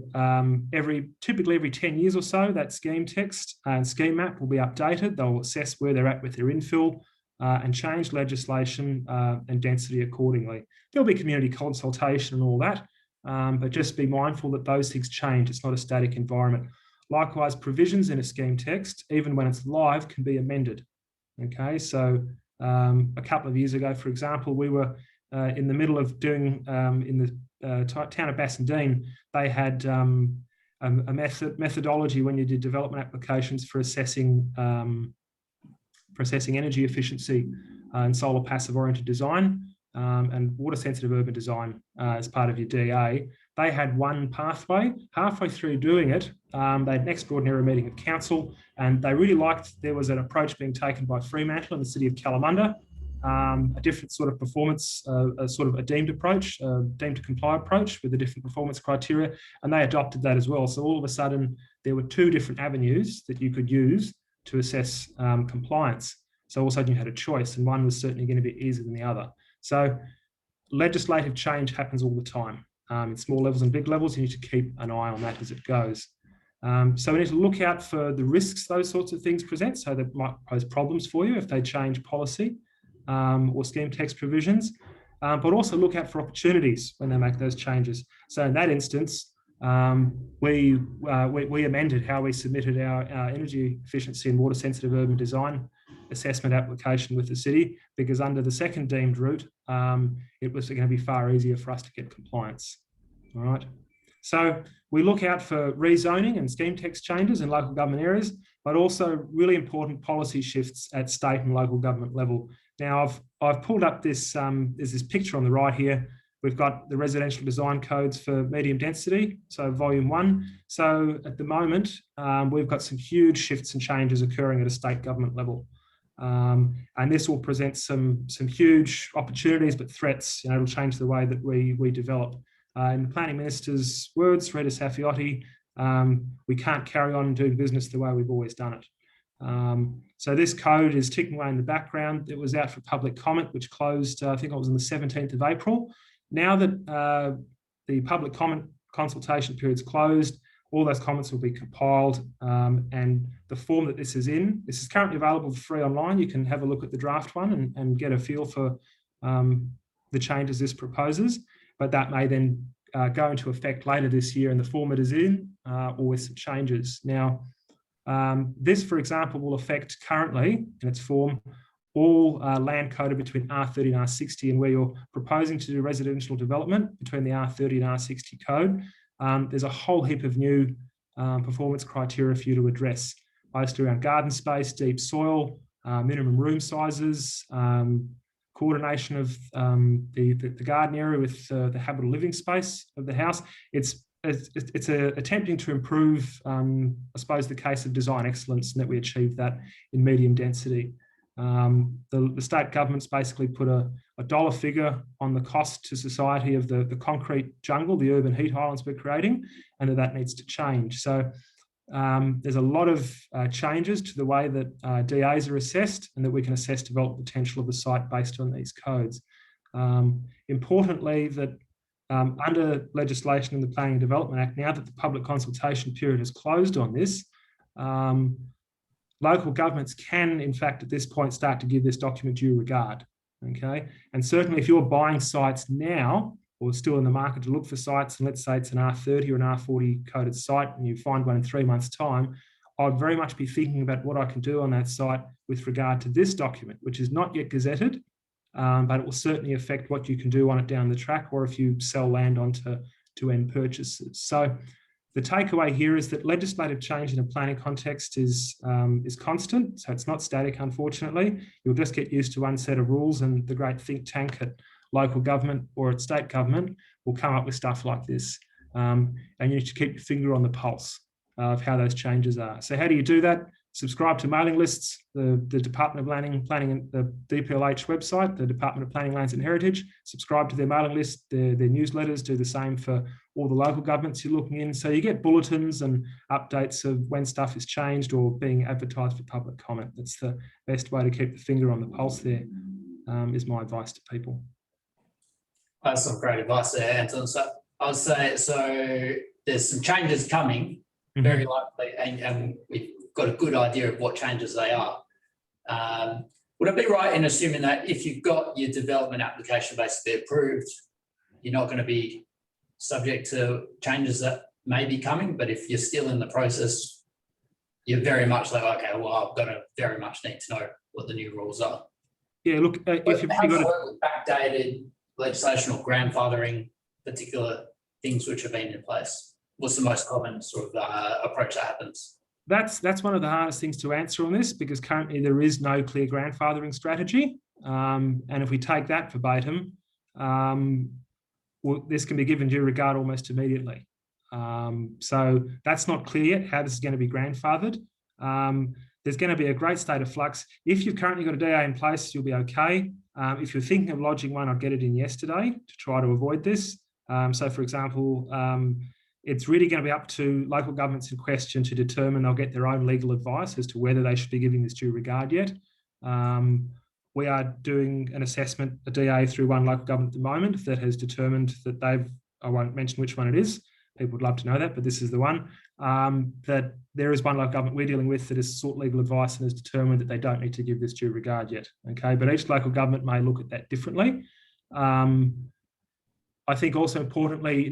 typically every 10 years or so, that scheme text and scheme map will be updated. They'll assess where they're at with their infill and change legislation and density accordingly. There'll be community consultation and all that, but just be mindful that those things change. It's not a static environment. Likewise, provisions in a scheme text, even when it's live, can be amended. Okay, so a couple of years ago, for example, we were in the middle of doing in the town of Bassendean, they had a methodology when you did development applications for assessing energy efficiency and solar passive oriented design and water sensitive urban design as part of your DA. They had one pathway. Halfway through doing it, they had an extraordinary meeting of council, and they really liked there was an approach being taken by Fremantle and the city of Kalamunda, a different sort of performance, sort of a deemed approach, deemed to comply approach with the different performance criteria, and they adopted that as well. So all of a sudden, there were 2 different avenues that you could use to assess compliance. So all of a sudden you had a choice, and one was certainly going to be easier than the other. So legislative change happens all the time. In small levels and big levels, you need to keep an eye on that as it goes. So we need to look out for the risks those sorts of things present, so that might pose problems for you if they change policy or scheme text provisions, but also look out for opportunities when they make those changes. So in that instance, we amended how we submitted our energy efficiency and water sensitive urban design assessment application with the city, because under the second deemed route, it was going to be far easier for us to get compliance. All right. So we look out for rezoning and scheme text changes in local government areas, but also really important policy shifts at state and local government level. Now, I've pulled up this, there's this picture on the right here. We've got the residential design codes for medium density, so volume 1. So at the moment, we've got some huge shifts and changes occurring at a state government level. And this will present some huge opportunities, but threats. It'll change the way that we develop. In the Planning Minister's words, Rita Safiotti, we can't carry on doing business the way we've always done it. So this code is ticking away in the background. It was out for public comment, which closed, I think it was on the 17th of April. Now that the public comment consultation period's closed, all those comments will be compiled, and the form that this is currently available for free online. You can have a look at the draft one and get a feel for the changes this proposes, but that may then go into effect later this year in the form it is in, or with some changes. Now, this, for example, will affect currently in its form all land coded between R30 and R60, and where you're proposing to do residential development between the R30 and R60 code, there's a whole heap of new performance criteria for you to address, mostly around garden space, deep soil, minimum room sizes, coordination of the garden area with the habitable living space of the house. It's attempting to improve, I suppose, the case of design excellence, and that we achieve that in medium density. The state government's basically put a dollar figure on the cost to society of the concrete jungle, the urban heat islands we're creating, and that needs to change. So there's a lot of changes to the way that DAs are assessed, and that we can assess development potential of the site based on these codes. Importantly, that under legislation in the Planning and Development Act, now that the public consultation period has closed on this, local governments can, in fact, at this point, start to give this document due regard. Okay, and certainly if you're buying sites now, or still in the market to look for sites, and let's say it's an R30 or an R40 coded site, and you find one in 3 months' time, I'd very much be thinking about what I can do on that site with regard to this document, which is not yet gazetted, but it will certainly affect what you can do on it down the track, or if you sell land on to end purchases. So the takeaway here is that legislative change in a planning context is constant, so it's not static, unfortunately. You'll just get used to one set of rules, and the great think tank at local government or at state government will come up with stuff like this. And you need to keep your finger on the pulse of how those changes are. So how do you do that? Subscribe to mailing lists, the Department of Planning and the DPLH website, the Department of Planning, Lands and Heritage. Subscribe to their mailing list, their newsletters. Do the same for all the local governments you're looking in. So you get bulletins and updates of when stuff is changed or being advertised for public comment. That's the best way to keep the finger on the pulse there, is my advice to people. That's some great advice there, Anton. So I would say, so there's some changes coming, very likely, and we've got a good idea of what changes they are. Would I be right in assuming that if you've got your development application basically approved, you're not going to be subject to changes that may be coming, but if you're still in the process, you're very much like, okay, well, I've got to very much need to know what the new rules are. Yeah, look, if you've got got backdated legislation or grandfathering particular things which have been in place, what's the most common sort of approach that happens? That's one of the hardest things to answer on this, because currently there is no clear grandfathering strategy. And if we take that verbatim, well, this can be given due regard almost immediately. So that's not clear yet how this is going to be grandfathered. There's going to be a great state of flux. If you've currently got a DA in place, you'll be okay. If you're thinking of lodging one, I'd get it in yesterday to try to avoid this. So, for example, it's really going to be up to local governments in question to determine. They'll get their own legal advice as to whether they should be giving this due regard yet. We are doing an assessment, a DA, through one local government at the moment that has determined that I won't mention which one it is. People would love to know that, but this is the one, that there is one local government we're dealing with that has sought legal advice and has determined that they don't need to give this due regard yet. Okay, but each local government may look at that differently. I think also importantly,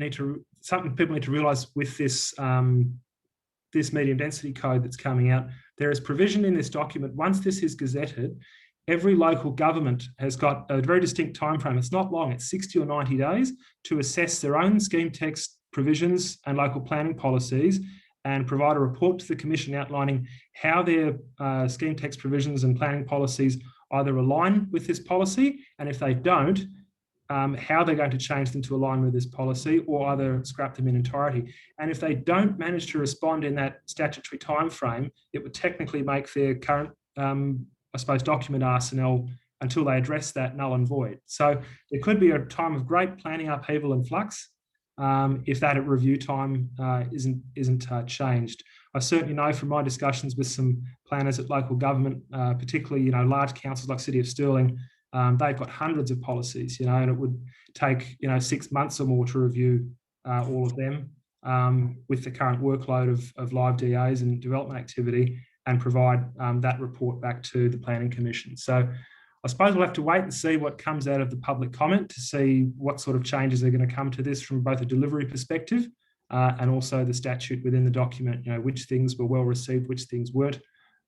something people need to realise with this this medium density code that's coming out, there is provision in this document. Once this is gazetted, every local government has got a very distinct time frame. It's not long, it's 60 or 90 days to assess their own scheme text provisions and local planning policies and provide a report to the Commission outlining how their scheme text provisions and planning policies either align with this policy, and if they don't, how they're going to change them to align with this policy, or either scrap them in entirety. And if they don't manage to respond in that statutory time frame, it would technically make their current, I suppose, document arsenal, until they address that, null and void. So there could be a time of great planning upheaval and flux if that review time isn't changed. I certainly know from my discussions with some planners at local government, particularly large councils like City of Stirling, they've got hundreds of policies, and it would take 6 months or more to review all of them with the current workload of live DAs and development activity, and provide that report back to the Planning Commission. So I suppose we'll have to wait and see what comes out of the public comment to see what sort of changes are going to come to this from both a delivery perspective and also the statute within the document, which things were well received, which things weren't,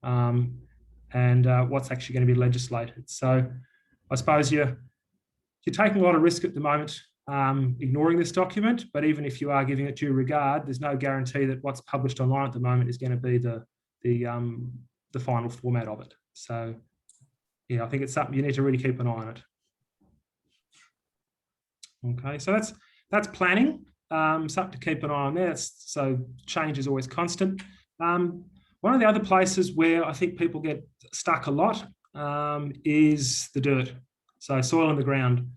and what's actually going to be legislated. So I suppose you're taking a lot of risk at the moment ignoring this document, but even if you are giving it due regard, there's no guarantee that what's published online at the moment is going to be the final format of it. So yeah, I think it's something you need to really keep an eye on it. Okay, so that's planning. Something to keep an eye on there. So change is always constant. One of the other places where I think people get stuck a lot is the dirt, so soil in the ground.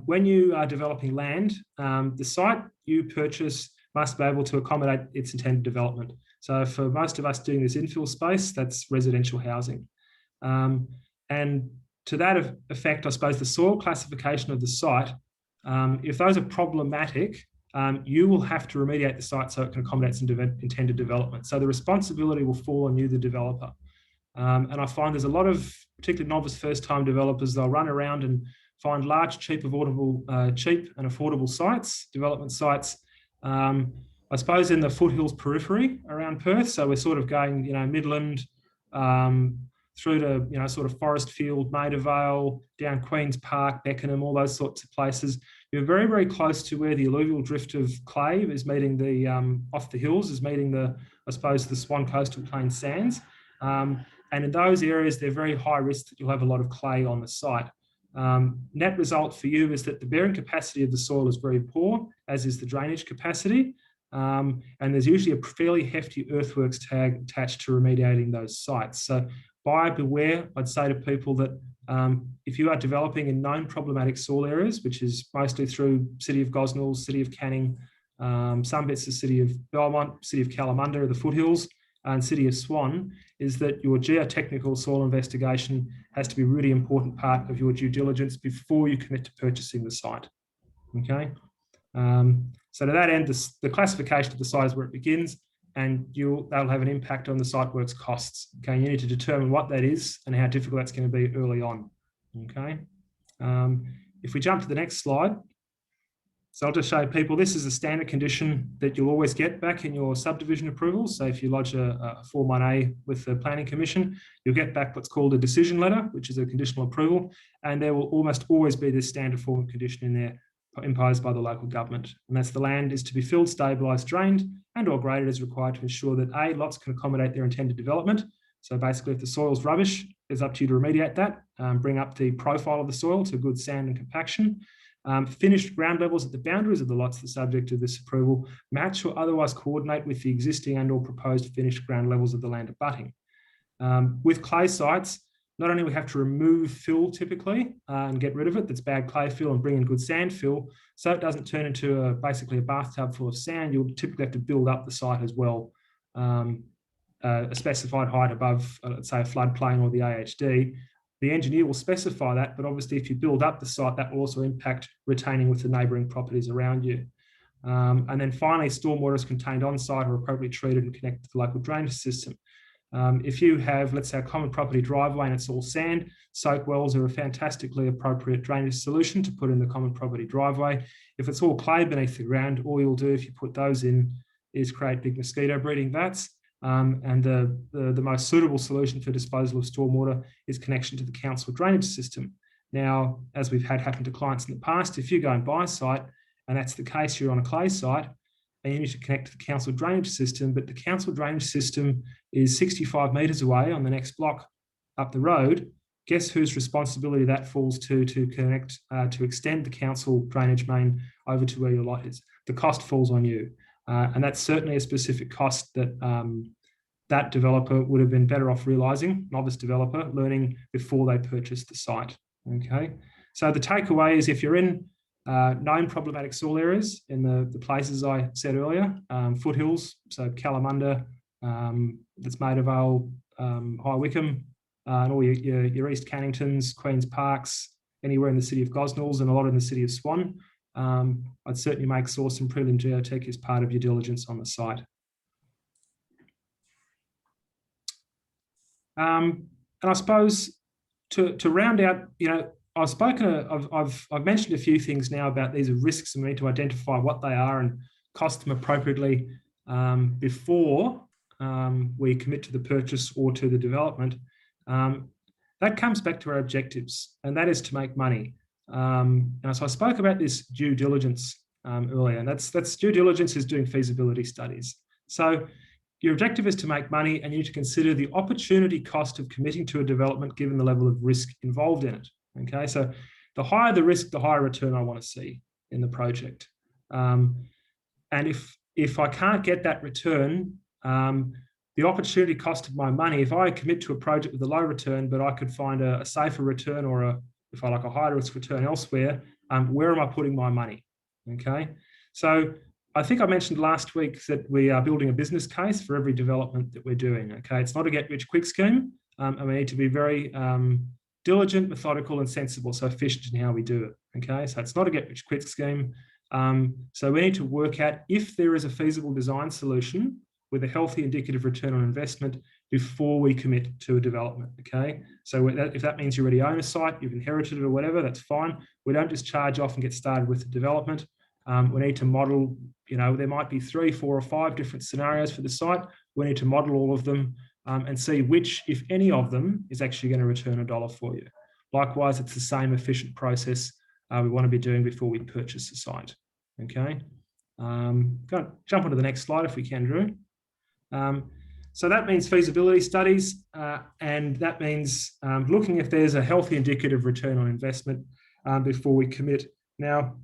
When you are developing land, the site you purchase must be able to accommodate its intended development. So for most of us doing this infill space, that's residential housing. And to that effect, I suppose the soil classification of the site, if those are problematic, you will have to remediate the site so it can accommodate some intended development. So the responsibility will fall on you, the developer. And I find there's a lot of, particularly novice first-time developers, they'll run around and find large, cheap and affordable sites, development sites, I suppose in the foothills periphery around Perth. So we're sort of going, Midland, through to, sort of Forestfield, Maida Vale, down Queen's Park, Beckenham, all those sorts of places. You're very, very close to where the alluvial drift of clay is meeting the, off the hills, is meeting the, I suppose, the Swan Coastal Plain sands. And in those areas, they're very high risk that you'll have a lot of clay on the site. Net result for you is that the bearing capacity of the soil is very poor, as is the drainage capacity. And there's usually a fairly hefty earthworks tag attached to remediating those sites. So buyer beware. I'd say to people that if you are developing in known problematic soil areas, which is mostly through City of Gosnells, City of Canning, some bits of City of Belmont, City of Kalamunda, the foothills, and City of Swan, is that your geotechnical soil investigation has to be a really important part of your due diligence before you commit to purchasing the site. Okay. So to that end, the classification of the site is where it begins, and that'll have an impact on the site works costs. Okay, you need to determine what that is and how difficult that's going to be early on. Okay, if we jump to the next slide, so I'll just show people this is a standard condition that you'll always get back in your subdivision approvals. So if you lodge a Form 1A with the Planning Commission, you'll get back what's called a decision letter, which is a conditional approval, and there will almost always be this standard form of condition in there imposed by the local government, and that's the land is to be filled, stabilised, drained and or graded as required to ensure that A, lots can accommodate their intended development. So basically if the soil's rubbish, it's up to you to remediate that, bring up the profile of the soil to good sand and compaction, finished ground levels at the boundaries of the lots the subject of this approval, match or otherwise coordinate with the existing and or proposed finished ground levels of the land abutting. With clay sites, not only we have to remove fill typically and get rid of it, that's bad clay fill, and bring in good sand fill, so it doesn't turn into basically a bathtub full of sand. You'll typically have to build up the site as well, a specified height above, let's say, a floodplain or the AHD. The engineer will specify that, but obviously if you build up the site, that will also impact retaining with the neighbouring properties around you. And then finally, stormwater is contained on site or appropriately treated and connected to the local drainage system. If you have, let's say, a common property driveway and it's all sand, soak wells are a fantastically appropriate drainage solution to put in the common property driveway. If it's all clay beneath the ground, all you'll do if you put those in is create big mosquito breeding vats. And the most suitable solution for disposal of stormwater is connection to the council drainage system. Now, as we've had happen to clients in the past, if you go and buy a site, and that's the case, you're on a clay site, and you need to connect to the council drainage system, but the council drainage system is 65 metres away on the next block up the road. Guess whose responsibility that falls to connect, to extend the council drainage main over to where your lot is? The cost falls on you. And that's certainly a specific cost that that developer would have been better off realising, novice developer, learning before they purchased the site. Okay, so the takeaway is if you're in known problematic soil areas in the places I said earlier, foothills, so Kalamunda, that's Maida Vale, High Wycombe, and all your East Canningtons, Queen's Parks, anywhere in the City of Gosnells and a lot in the City of Swan, I'd certainly make source and prelim geotech as part of your diligence on the site. And I suppose to round out, I've mentioned a few things now about these risks, and we need to identify what they are and cost them appropriately before we commit to the purchase or to the development. That comes back to our objectives, and that is to make money. And so I spoke about this due diligence earlier, and that's due diligence is doing feasibility studies. So your objective is to make money, and you need to consider the opportunity cost of committing to a development given the level of risk involved in it. Okay, so the higher the risk, the higher return I want to see. in the project. And if I can't get that return, the opportunity cost of my money, if I commit to a project with a low return, but I could find a safer return or if I like a higher risk return elsewhere, where am I putting my money? Okay, so I think I mentioned last week that we are building a business case for every development that we're doing. Okay, it's not a get-rich-quick scheme, and we need to be very diligent, methodical, and sensible, so efficient in how we do it. Okay, so it's not a get-rich-quick scheme. So we need to work out if there is a feasible design solution with a healthy indicative return on investment before we commit to a development. Okay, so if that means you already own a site, you've inherited it or whatever, that's fine. We don't just charge off and get started with the development. We need to model, there might be 3, 4, or 5 different scenarios for the site. We need to model all of them and see which, if any of them, is actually going to return $1 for you. Likewise, it's the same efficient process we want to be doing before we purchase the site. Okay, jump onto the next slide if we can, Drew. So that means feasibility studies, and that means looking if there's a healthy indicative return on investment before we commit. Now,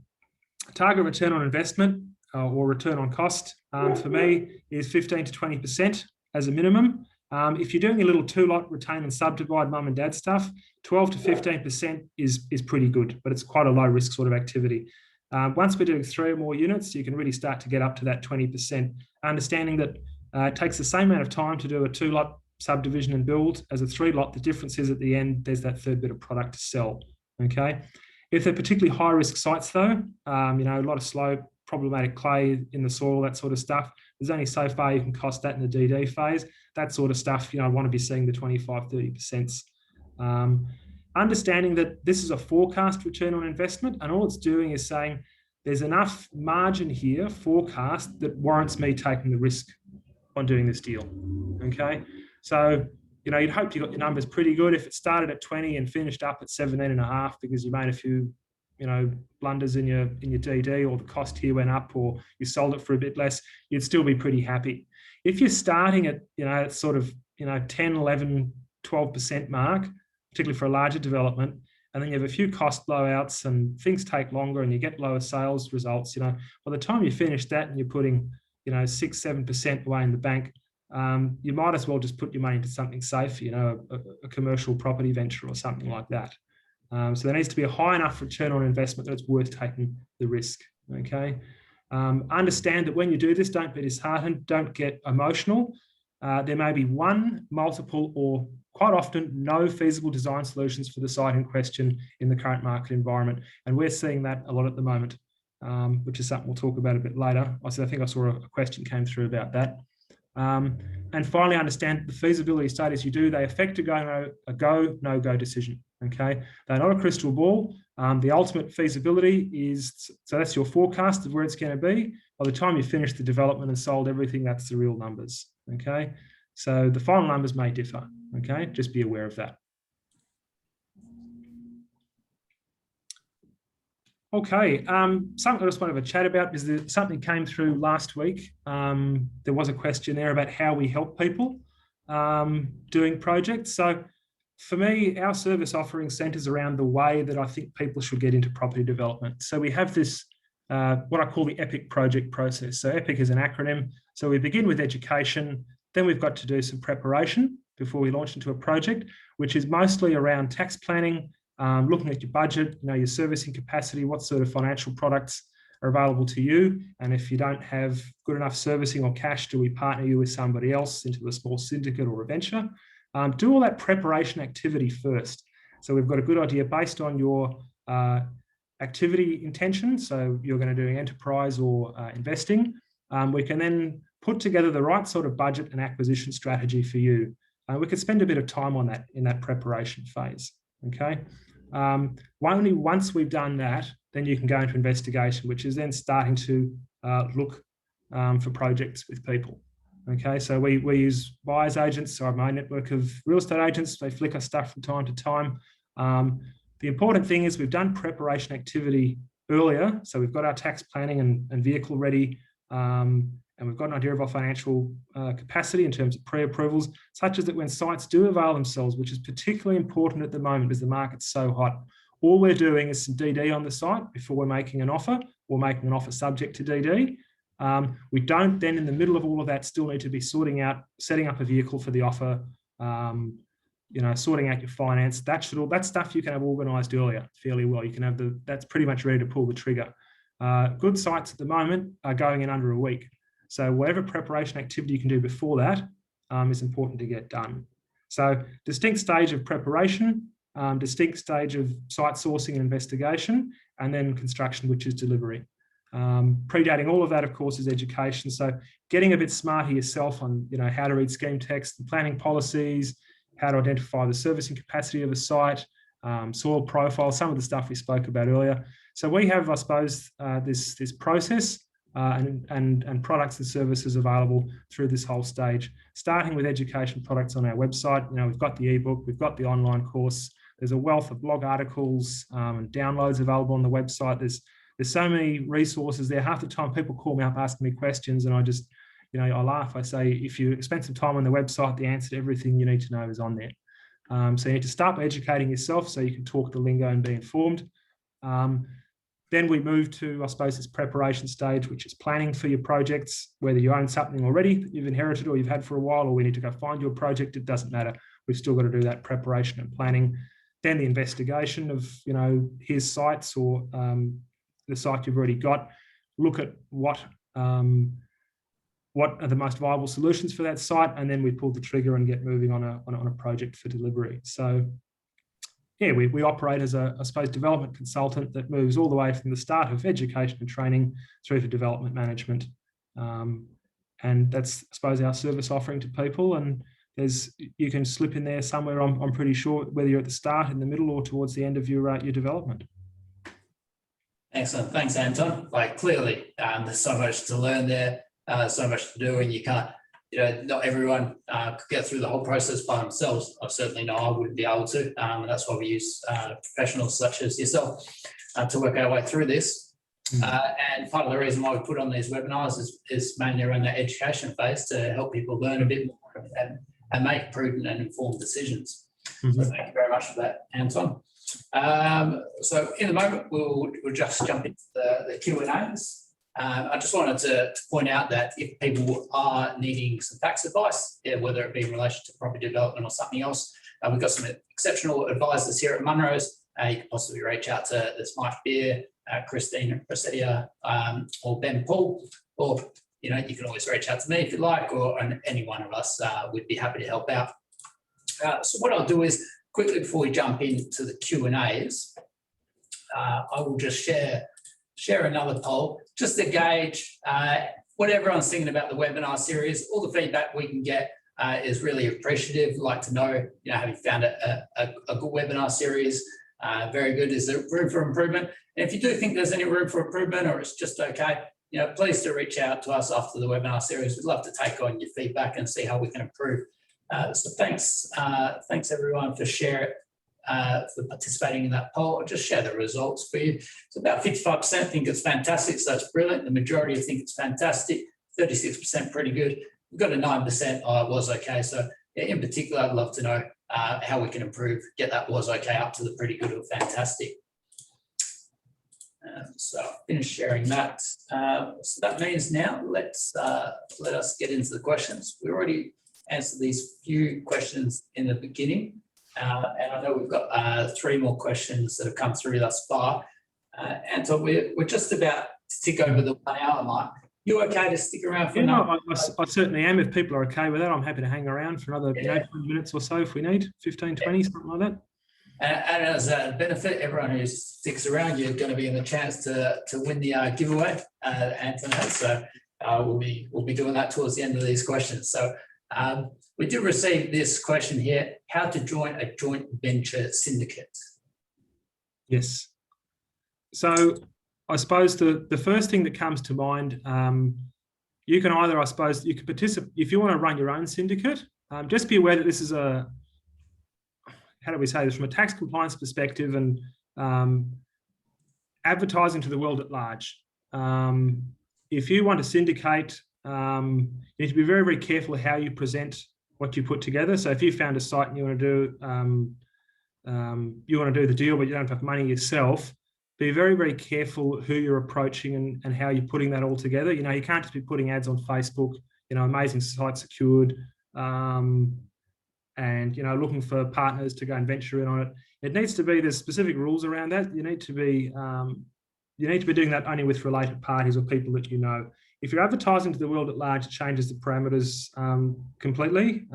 target return on investment or return on cost for me is 15 to 20% as a minimum. If you're doing a little 2-lot retain and subdivide mum and dad stuff, 12 to 15% is pretty good, but it's quite a low risk sort of activity. Once we're doing 3 or more units, you can really start to get up to that 20%, understanding that it takes the same amount of time to do a 2-lot subdivision and build as a 3-lot. The difference is at the end, there's that third bit of product to sell. Okay. If they're particularly high risk sites though, a lot of slope, problematic clay in the soil, that sort of stuff, there's only so far you can cost that in the DD phase. That sort of stuff, I want to be seeing the 25, 30%. Understanding that this is a forecast return on investment, and all it's doing is saying there's enough margin here, forecast, that warrants me taking the risk on doing this deal. Okay, so you'd hope you got your numbers pretty good. If it started at 20 and finished up at 17.5 because you made a few blunders in your DD, or the cost here went up, or you sold it for a bit less, you'd still be pretty happy. If you're starting at sort of 10, 11, 12% mark, particularly for a larger development, and then you have a few cost blowouts and things take longer and you get lower sales results, by the time you finish that and you're putting 6, 7% away in the bank, you might as well just put your money into something safe, a commercial property venture or something like that. So there needs to be a high enough return on investment that it's worth taking the risk. Okay. Understand that when you do this, don't be disheartened, don't get emotional. There may be one, multiple, or quite often no feasible design solutions for the site in question in the current market environment. And we're seeing that a lot at the moment, which is something we'll talk about a bit later. I think I saw a question came through about that. And finally, understand the feasibility studies you do, they affect a go, no-go decision. Okay, they're not a crystal ball. The ultimate feasibility is, so that's your forecast of where it's going to be. By the time you finish the development and sold everything, that's the real numbers. Okay, so the final numbers may differ. Okay, just be aware of that. Okay, something I just want to have a chat about is that something came through last week. There was a question there about how we help people doing projects. So for me, our service offering centres around the way that I think people should get into property development. So we have this, what I call the EPIC project process. So EPIC is an acronym. So we begin with education, then we've got to do some preparation before we launch into a project, which is mostly around tax planning, looking at your budget, your servicing capacity, what sort of financial products are available to you. And if you don't have good enough servicing or cash, do we partner you with somebody else into a small syndicate or a venture? Do all that preparation activity first. So we've got a good idea based on your activity intention. So you're going to do enterprise or investing. We can then put together the right sort of budget and acquisition strategy for you. We could spend a bit of time on that in that preparation phase. Okay. Only once we've done that, then you can go into investigation, which is then starting to look for projects with people. Okay, so we use buyers agents, so my network of real estate agents, they flick us stuff from time to time. The important thing is we've done preparation activity earlier, so we've got our tax planning and vehicle ready, and we've got an idea of our financial capacity in terms of pre-approvals, such as that when sites do avail themselves, which is particularly important at the moment as the market's so hot, all we're doing is some DD on the site before we're making an offer or making an offer subject to DD. We don't then, in the middle of all of that, still need to be setting up a vehicle for the offer, sorting out your finance. That stuff you can have organised earlier fairly well. You can have that's pretty much ready to pull the trigger. Good sites at the moment are going in under a week. So whatever preparation activity you can do before that is important to get done. So distinct stage of preparation, distinct stage of site sourcing and investigation, and then construction, which is delivery. Predating all of that, of course, is education. So getting a bit smarter yourself on how to read scheme text and planning policies, how to identify the servicing capacity of a site, soil profile, some of the stuff we spoke about earlier. So we have, I suppose, this process and products and services available through this whole stage, starting with education products on our website. We've got the ebook, we've got the online course. There's a wealth of blog articles and downloads available on the website. There's so many resources there. Half the time people call me up asking me questions and I just, I laugh. I say, if you spend some time on the website, the answer to everything you need to know is on there. So you need to start by educating yourself so you can talk the lingo and be informed. Then we move to, I suppose, this preparation stage, which is planning for your projects, whether you own something already that you've inherited or you've had for a while, or we need to go find your project. It doesn't matter. We've still got to do that preparation and planning. Then the investigation of, his sites or the site you've already got. Look at what are the most viable solutions for that site, and then we pull the trigger and get moving on a project for delivery. So, yeah, we operate as I suppose, development consultant that moves all the way from the start of education and training through to development management. And that's, I suppose, our service offering to people. And you can slip in there somewhere, I'm pretty sure, whether you're at the start, in the middle, or towards the end of your development. Excellent. Thanks, Anton. Clearly, there's so much to learn there, so much to do, and you can't, not everyone could get through the whole process by themselves. I certainly know I wouldn't be able to, and that's why we use professionals such as yourself to work our way through this. And part of the reason why we put on these webinars is mainly around that education phase to help people learn a bit more and make prudent and informed decisions. So thank you very much for that, Anton. So in a moment, we'll just jump into the Q&As. I just wanted to point out that if people are needing some tax advice, whether it be in relation to property development or something else, we've got some exceptional advisors here at Munro's. You can possibly reach out to this Mike Beer, Christine Presedia, or Ben Paul, or you can always reach out to me if you like, or any one of us. We'd be happy to help out. So what I'll do is, quickly before we jump into the Q&As, I will just share another poll just to gauge what everyone's thinking about the webinar series. All the feedback we can get is really appreciative. I'd like to know, have you found it a good webinar series? Very good. Is there room for improvement? And if you do think there's any room for improvement, or it's just okay, please do reach out to us after the webinar series. We'd love to take on your feedback and see how we can improve. So thanks everyone for participating in that poll. I'll just share the results for you. So about 55% think it's fantastic, so that's brilliant. The majority think it's fantastic. 36% pretty good. We've got a 9% was okay. So in particular, I'd love to know how we can improve, get that was okay up to the pretty good or fantastic. So I'll finish sharing that. So that means now let us get into the questions. We already answered these few questions in the beginning. And I know we've got 3 more questions that have come through thus far. Anton, we're just about to tick over the 1 hour mark. You okay to stick around for another? I certainly am. If people are okay with that, I'm happy to hang around for another 20 minutes or so if we need, 15, 20, something like that. And as a benefit, everyone who sticks around, you're going to be in the chance to win the giveaway, Anton has. So we'll be doing that towards the end of these questions. So we do receive this question here: how to join a joint venture syndicate? Yes. So I suppose the first thing that comes to mind, you can either, I suppose, you can participate if you want to run your own syndicate. Just be aware that this is how do we say this, from a tax compliance perspective and advertising to the world at large. If you want to syndicate, you need to be very, very careful of how you present what you put together. So if you found a site and you want to do you want to do the deal, but you don't have money yourself, be very, very careful who you're approaching and how you're putting that all together. You can't just be putting ads on Facebook, amazing site secured, and looking for partners to go and venture in on it. It needs to be, there's specific rules around that. You need to be doing that only with related parties or people that you know. If you're advertising to the world at large, it changes the parameters completely.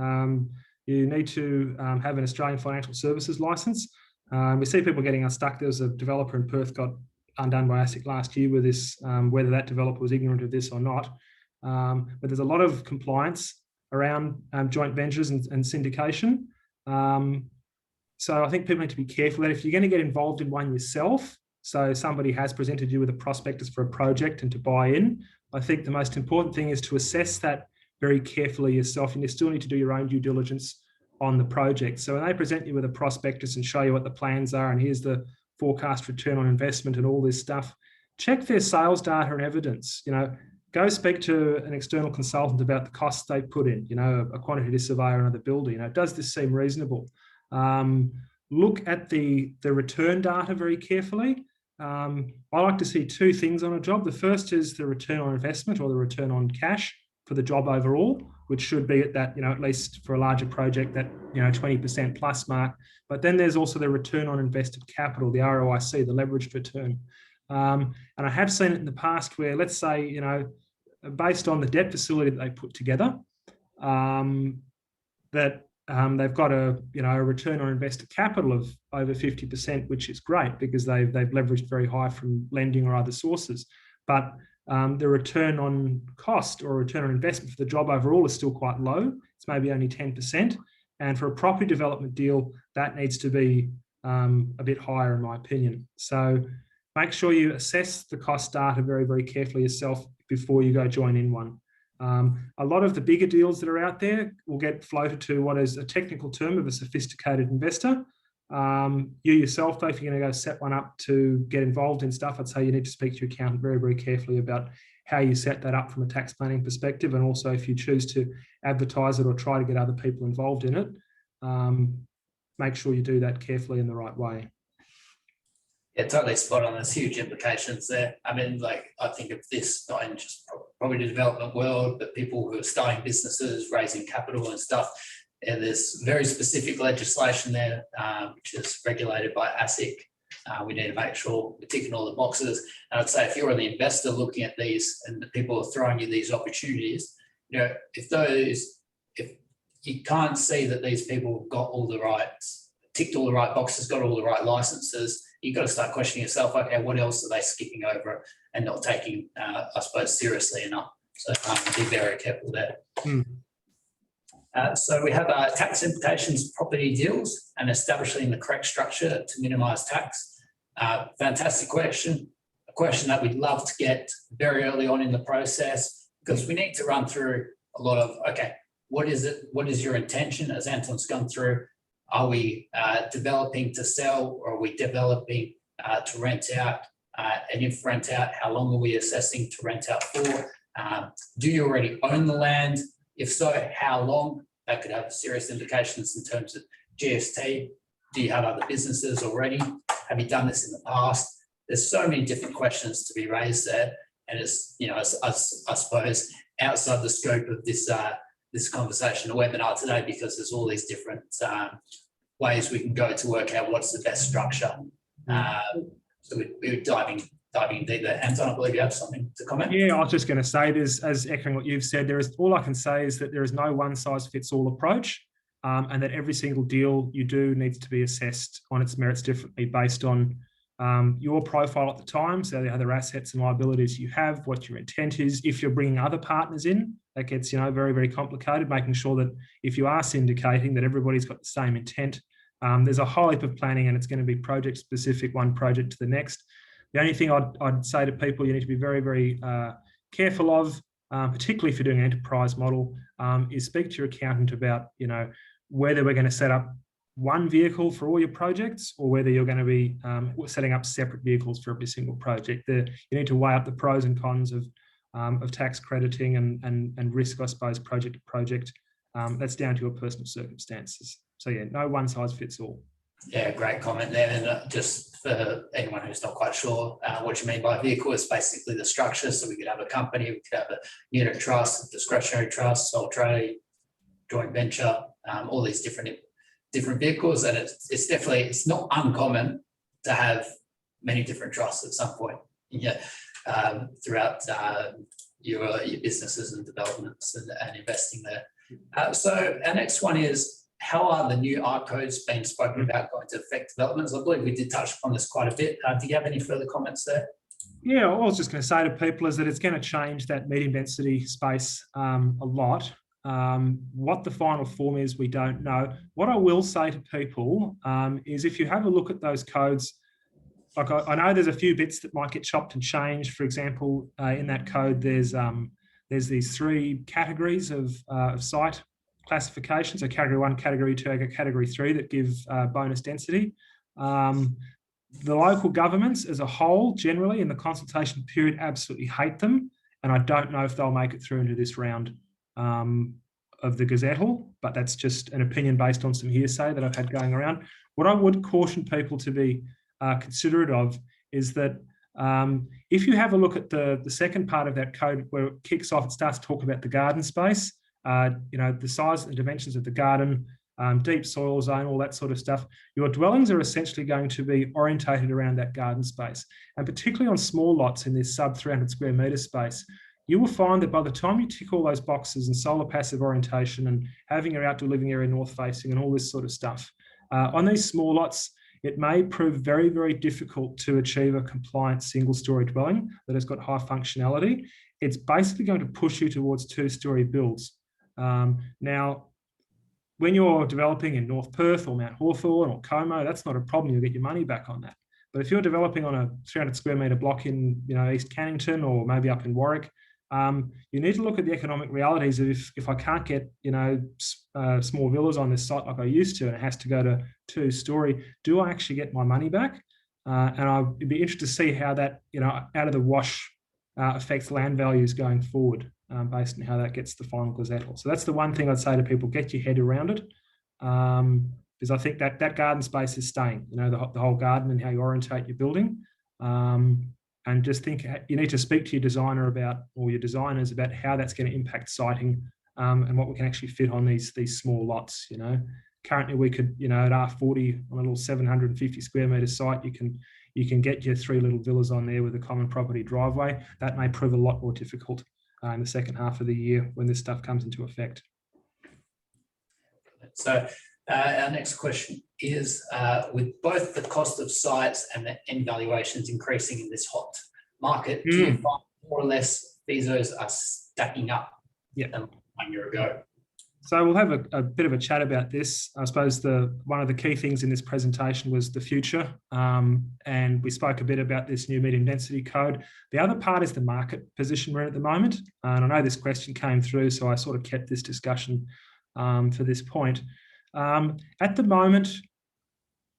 You need to have an Australian financial services license. We see people getting unstuck. There was a developer in Perth got undone by ASIC last year with this, whether that developer was ignorant of this or not. But there's a lot of compliance around joint ventures and syndication. So I think people need to be careful that if you're going to get involved in one yourself, so somebody has presented you with a prospectus for a project and to buy in, I think the most important thing is to assess that very carefully yourself, and you still need to do your own due diligence on the project. So when they present you with a prospectus and show you what the plans are, and here's the forecast return on investment and all this stuff, check their sales data and evidence. Go speak to an external consultant about the costs they put in, a quantity surveyor, another builder. Does this seem reasonable? Look at the return data very carefully. I like to see two things on a job. The first is the return on investment or the return on cash for the job overall, which should be at that, at least for a larger project, that 20% plus mark. But then there's also the return on invested capital, the ROIC, the leveraged return. And I have seen it in the past where, let's say, based on the debt facility that they put together, that they've got a return on invested capital of over 50%, which is great because they've leveraged very high from lending or other sources. But the return on cost or return on investment for the job overall is still quite low. It's maybe only 10%. And for a property development deal, that needs to be a bit higher, in my opinion. So make sure you assess the cost data very, very carefully yourself before you go join in one. A lot of the bigger deals that are out there will get floated to what is a technical term of a sophisticated investor. You yourself, though, if you're going to go set one up to get involved in stuff, I'd say you need to speak to your accountant very, very carefully about how you set that up from a tax planning perspective. And also if you choose to advertise it or try to get other people involved in it, make sure you do that carefully in the right way. Yeah, totally spot on. There's huge implications there. I mean, I think of this not in just property development world, but people who are starting businesses, raising capital and stuff. And there's very specific legislation there, which is regulated by ASIC. We need to make sure we're ticking all the boxes. And I'd say if you're the investor looking at these and the people are throwing you these opportunities, if you can't see that these people have got all the rights, ticked all the right boxes, got all the right licenses, you've got to start questioning yourself, okay, what else are they skipping over and not taking, I suppose, seriously enough? So be very careful there. So we have tax implications, property deals, and establishing the correct structure to minimise tax. Fantastic question, a question that we'd love to get very early on in the process, because we need to run through a lot of, okay, what is it? What is your intention? As Anton's gone through, are we developing to sell, or are we developing to rent out? And if rent out, how long are we assessing to rent out for? Do you already own the land? If so, how long? That could have serious implications in terms of GST. Do you have other businesses already? Have you done this in the past? There's so many different questions to be raised there. And it's, I suppose, outside the scope of this this conversation, the webinar today, because there's all these different ways we can go to work out what's the best structure. So we're diving deeper. Anton, I believe you have something to comment. Yeah, I was just going to say, as echoing what you've said, all I can say is that there is no one size fits all approach, and that every single deal you do needs to be assessed on its merits differently based on your profile at the time, so the other assets and liabilities you have, what your intent is. If you're bringing other partners in, that gets very, very complicated, making sure that if you are syndicating, that everybody's got the same intent. There's a whole heap of planning, and it's going to be project specific, one project to the next. The only thing I'd say to people you need to be very, very careful of, particularly if you're doing an enterprise model, is speak to your accountant about whether we're going to set up one vehicle for all your projects, or whether you're going to be setting up separate vehicles for every single project. You need to weigh up the pros and cons of tax crediting and risk, I suppose, project to project. That's down to your personal circumstances. So yeah, no one size fits all. Yeah, great comment there. And just for anyone who's not quite sure, what you mean by vehicle is basically the structure. So we could have a company, we could have a unit trust, discretionary trust, sole trade, joint venture, all these different vehicles. And it's definitely, it's not uncommon to have many different trusts at some point, yeah, throughout your businesses and developments and investing there. So our next one is, how are the new art codes being spoken about going to affect developments? I believe we did touch upon this quite a bit. Do you have any further comments there? Yeah, all I was just going to say to people is that it's going to change that medium density space a lot. What the final form is, we don't know. What I will say to people is, if you have a look at those codes, like I know there's a few bits that might get chopped and changed. For example, in that code, there's these 3 categories of site classification. So category 1, category 2, category 3 that give bonus density. The local governments as a whole, generally in the consultation period, absolutely hate them. And I don't know if they'll make it through into this round of the Gazettal, but that's just an opinion based on some hearsay that I've had going around. What I would caution people to be considerate of is that if you have a look at the second part of that code, where it kicks off, it starts to talk about the garden space, the size and dimensions of the garden, deep soil zone, all that sort of stuff. Your dwellings are essentially going to be orientated around that garden space. And particularly on small lots in this sub 300 square metre space, you will find that by the time you tick all those boxes and solar passive orientation and having your outdoor living area north facing and all this sort of stuff, on these small lots, it may prove very, very difficult to achieve a compliant single-storey dwelling that has got high functionality. It's basically going to push you towards 2-storey builds. Now, when you're developing in North Perth or Mount Hawthorn or Como, that's not a problem. You'll get your money back on that. But if you're developing on a 300 square metre block in East Cannington or maybe up in Warwick, you need to look at the economic realities of if I can't get small villas on this site like I used to, and it has to go to 2-storey, do I actually get my money back? And I'd be interested to see how that out of the wash affects land values going forward, based on how that gets the final Gazettal. So that's the one thing I'd say to people: get your head around it, because I think that garden space is staying. The whole garden and how you orientate your building. And just think, you need to speak to your designer about, or your designers about, how that's going to impact siting and what we can actually fit on these small lots. Currently we could, at R40 on a little 750 square metre site, you can get your 3 little villas on there with a common property driveway. That may prove a lot more difficult in the second half of the year when this stuff comes into effect. So our next question is, with both the cost of sites and the end valuations increasing in this hot market, do you find more or less visos are stacking up than 1 year ago? So we'll have a bit of a chat about this. I suppose one of the key things in this presentation was the future, and we spoke a bit about this new medium density code. The other part is the market position we're in at the moment, and I know this question came through, so I sort of kept this discussion for this point. At the moment,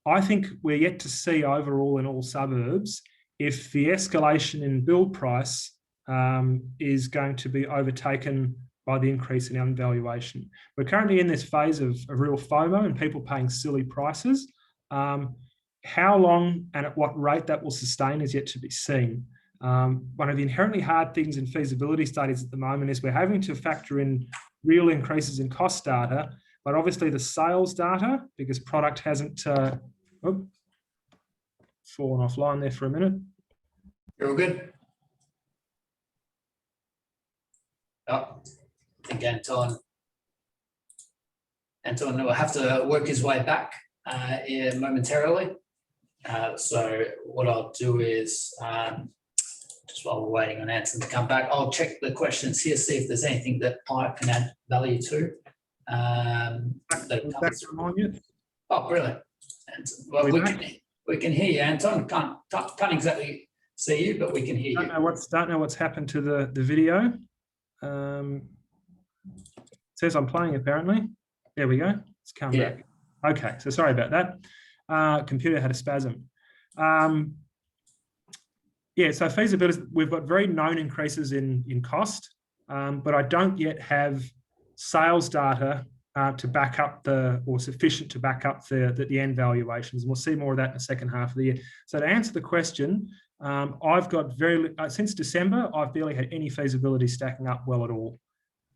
I think we're yet to see overall in all suburbs if the escalation in build price is going to be overtaken by the increase in valuation. We're currently in this phase of real FOMO and people paying silly prices. How long and at what rate that will sustain is yet to be seen. One of the inherently hard things in feasibility studies at the moment is we're having to factor in real increases in cost data, but obviously the sales data, because product hasn't fallen offline there for a minute. You're all good. Oh, I think Anton will have to work his way back momentarily. So what I'll do is, just while we're waiting on Anton to come back, I'll check the questions here, see if there's anything that I can add value to. Oh, brilliant. Well, we can hear you, Anton. Can't exactly see you, but we can hear you. Don't know what's happened to the video. It says I'm playing, apparently. There we go. It's come back. Okay, so sorry about that. Computer had a spasm. So feasibility, we've got very known increases in cost, but I don't yet have sales data to back up or sufficient to back up the end valuations. And we'll see more of that in the second half of the year. So to answer the question, I've got since December, I've barely had any feasibility stacking up well at all.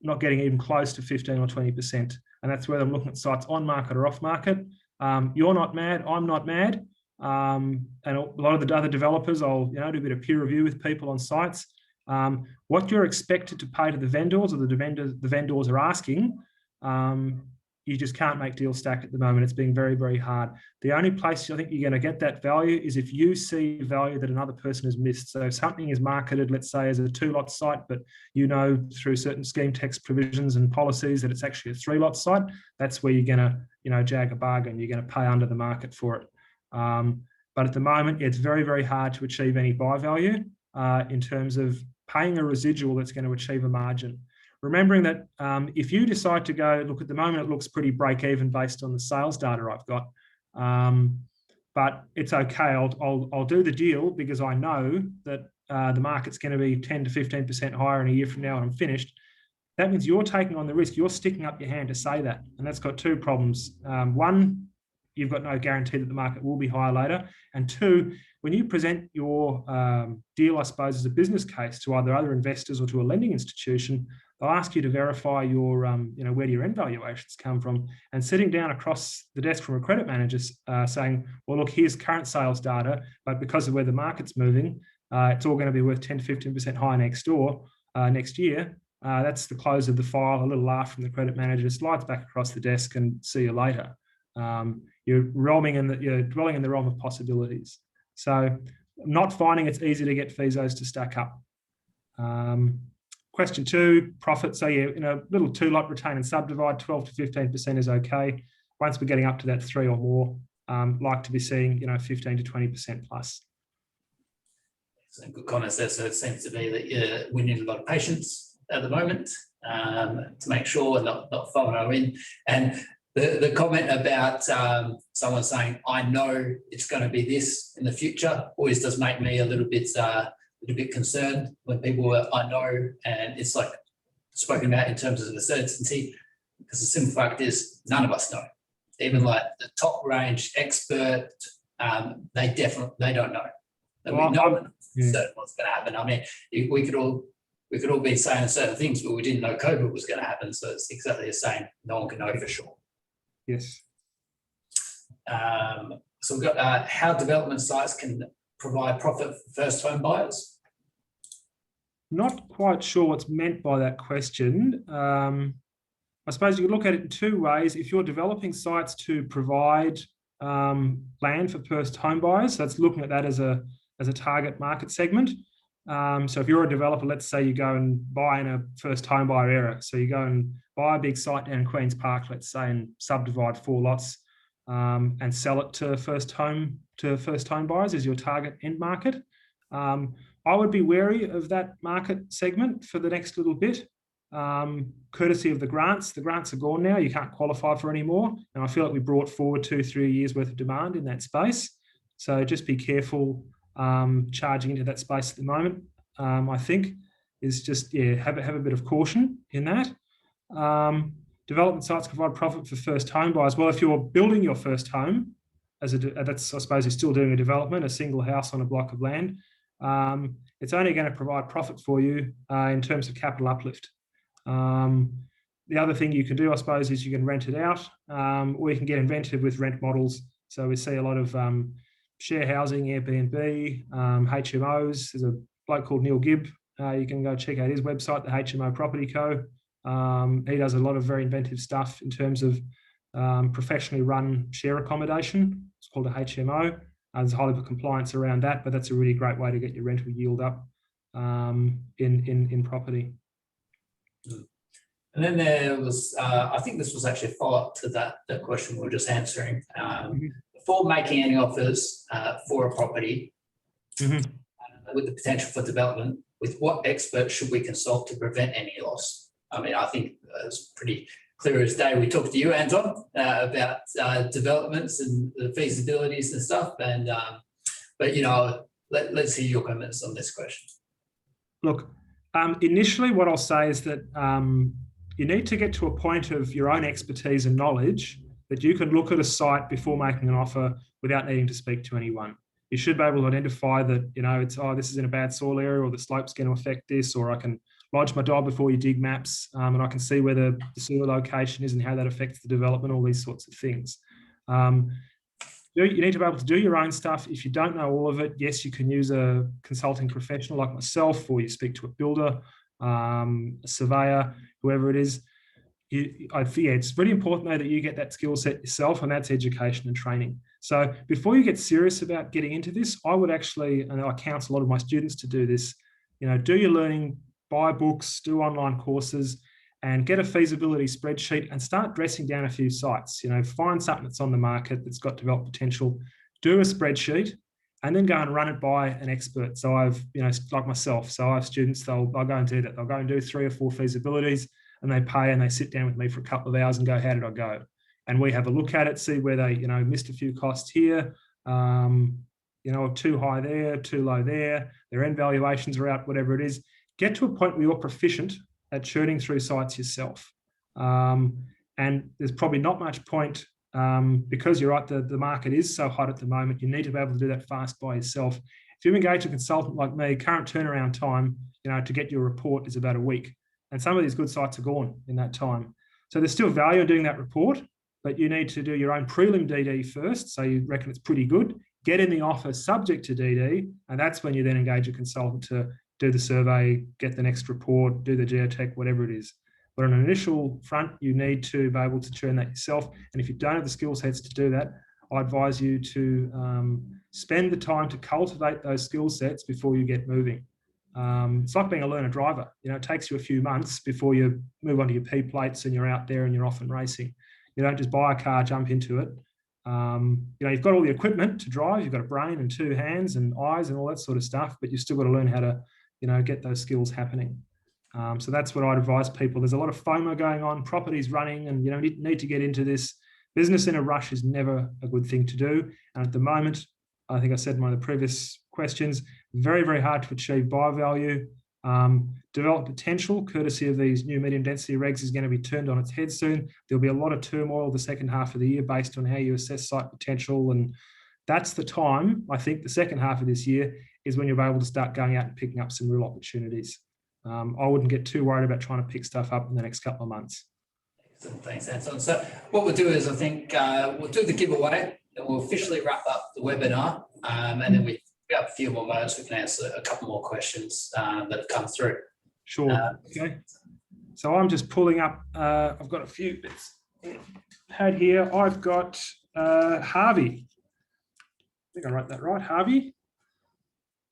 Not getting even close to 15 or 20%. And that's whether I'm looking at sites on market or off market. You're not mad, I'm not mad. And a lot of the other developers, I'll do a bit of peer review with people on sites. What you're expected to pay to the vendors, or the vendors are asking, you just can't make deals stack at the moment. It's being very, very hard. The only place I think you're going to get that value is if you see value that another person has missed. So if something is marketed, let's say, as a 2-lot site, but through certain scheme text provisions and policies that it's actually a 3-lot site, that's where you're going to, jag a bargain. You're going to pay under the market for it. But at the moment, it's very, very hard to achieve any buy value in terms of paying a residual that's going to achieve a margin. Remembering that if you decide to go, look, at the moment, it looks pretty break even based on the sales data I've got. But it's okay. I'll do the deal because I know that the market's going to be 10 to 15% higher in a year from now and I'm finished. That means you're taking on the risk. You're sticking up your hand to say that. And that's got 2 problems. One, you've got no guarantee that the market will be higher later. And 2, when you present your deal, I suppose, as a business case to either other investors or to a lending institution, they'll ask you to verify your, where do your end valuations come from? And sitting down across the desk from a credit manager saying, well, look, here's current sales data, but because of where the market's moving, it's all going to be worth 10 to 15% higher next year. That's the close of the file, a little laugh from the credit manager, slides back across the desk and see you later. You're dwelling in the realm of possibilities. So not finding it's easy to get FISOs to stack up. Question 2, profit. So yeah, in a little 2-lot retain and subdivide, 12 to 15% is okay. Once we're getting up to that 3 or more, like to be seeing 15 to 20% plus. So good comments there. So it seems to be that we need a lot of patience at the moment to make sure and not FOMO in. And the comment about someone saying, I know it's going to be this in the future, always does make me a little bit concerned when people are, I know, and it's like spoken about in terms of the certainty, because the simple fact is none of us know. Even like the top range expert, they don't know. And we know certain what's going to happen. I mean, we could all be saying certain things, but we didn't know COVID was going to happen. So it's exactly the same. No one can know for sure. Yes. So we've got how development sites can provide profit for first home buyers. Not quite sure what's meant by that question. I suppose you can look at it in 2 ways. If you're developing sites to provide land for first home buyers, that's looking at that as a target market segment. So if you're a developer, let's say you go and buy in a first home buyer area. So you go and buy a big site down in Queen's Park, let's say, and subdivide 4 lots and sell it to first home buyers as your target end market. I would be wary of that market segment for the next little bit, courtesy of the grants. The grants are gone now. You can't qualify for any more. And I feel like we brought forward 2-3 years worth of demand in that space. So just be careful charging into that space at the moment. I think is just, have a bit of caution in that. Development sites provide profit for first home buyers. Well, if you're building your first home, that's, I suppose, you're still doing a development, a single house on a block of land. It's only going to provide profit for you in terms of capital uplift. The other thing you can do, I suppose, is you can rent it out, or you can get inventive with rent models. So we see a lot of share housing, Airbnb, HMOs. There's a bloke called Neil Gibb. You can go check out his website, the HMO Property Co. He does a lot of very inventive stuff in terms of professionally run share accommodation. It's called a HMO. There's a whole lot of compliance around that, but that's a really great way to get your rental yield up in property. And then there was, I think this was actually a follow-up to that question we were just answering. Before making any offers for a property with the potential for development, with what expert should we consult to prevent any loss? I mean, I think it's pretty clear as day. We talked to you, Anton, about developments and the feasibilities and stuff. And but let's hear your comments on this question. Look, initially, what I'll say is that you need to get to a point of your own expertise and knowledge that you can look at a site before making an offer without needing to speak to anyone. You should be able to identify that, it's, this is in a bad soil area, or the slope's going to affect this, or I can lodge my dial before you dig maps, and I can see where the sewer location is and how that affects the development, all these sorts of things. You need to be able to do your own stuff. If you don't know all of it, yes, you can use a consulting professional like myself, or you speak to a builder, a surveyor, whoever it is. It's really important though that you get that skill set yourself, and that's education and training. So before you get serious about getting into this, I would actually, and I counsel a lot of my students to do this, do your learning, buy books, do online courses, and get a feasibility spreadsheet and start dressing down a few sites. Find something that's on the market that's got development potential, do a spreadsheet, and then go and run it by an expert. So I've, like myself, so I have students, they'll go and do that. They'll go and do 3 or 4 feasibilities, and they pay and they sit down with me for a couple of hours and go, how did I go? And we have a look at it, see where they, missed a few costs here, too high there, too low there, their end valuations are out, whatever it is. Get to a point where you're proficient at churning through sites yourself. And there's probably not much point, because you're right, the market is so hot at the moment, you need to be able to do that fast by yourself. If you engage a consultant like me, current turnaround time, to get your report is about a week. And some of these good sites are gone in that time. So there's still value in doing that report, but you need to do your own prelim DD first. So you reckon it's pretty good. Get in the offer subject to DD, and that's when you then engage a consultant to do the survey, get the next report, do the geotech, whatever it is. But on an initial front, you need to be able to churn that yourself. And if you don't have the skill sets to do that, I advise you to spend the time to cultivate those skill sets before you get moving. It's like being a learner driver. It takes you a few months before you move onto your P plates and you're out there and you're off and racing. You don't just buy a car, jump into it. You've got all the equipment to drive. You've got a brain and 2 hands and eyes and all that sort of stuff, but you've still got to learn how to, get those skills happening. So that's what I'd advise people. There's a lot of FOMO going on, properties running, and need to get into this. Business in a rush is never a good thing to do. And at the moment, I think I said in one of the previous questions, very, very hard to achieve buy value. Develop potential, courtesy of these new medium density regs, is going to be turned on its head soon. There'll be a lot of turmoil the second half of the year based on how you assess site potential. And that's the time, I think, the second half of this year is when you'll be able to start going out and picking up some real opportunities. I wouldn't get too worried about trying to pick stuff up in the next couple of months. Excellent, thanks, Anton. So what we'll do is, I think we'll do the giveaway, and we'll officially wrap up the webinar, and then we have a few more moments. We can answer a couple more questions that have come through. Sure. Okay. So I'm just pulling up. I've got a few bits had here. I've got Harvey. I think I wrote that right. Harvey.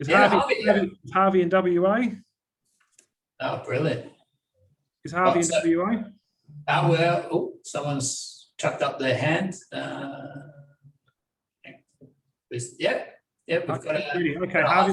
Is Harvey in WA? Oh, brilliant. Is Harvey in WA? Someone's chucked up their hand. Yeah, we've got Harvey.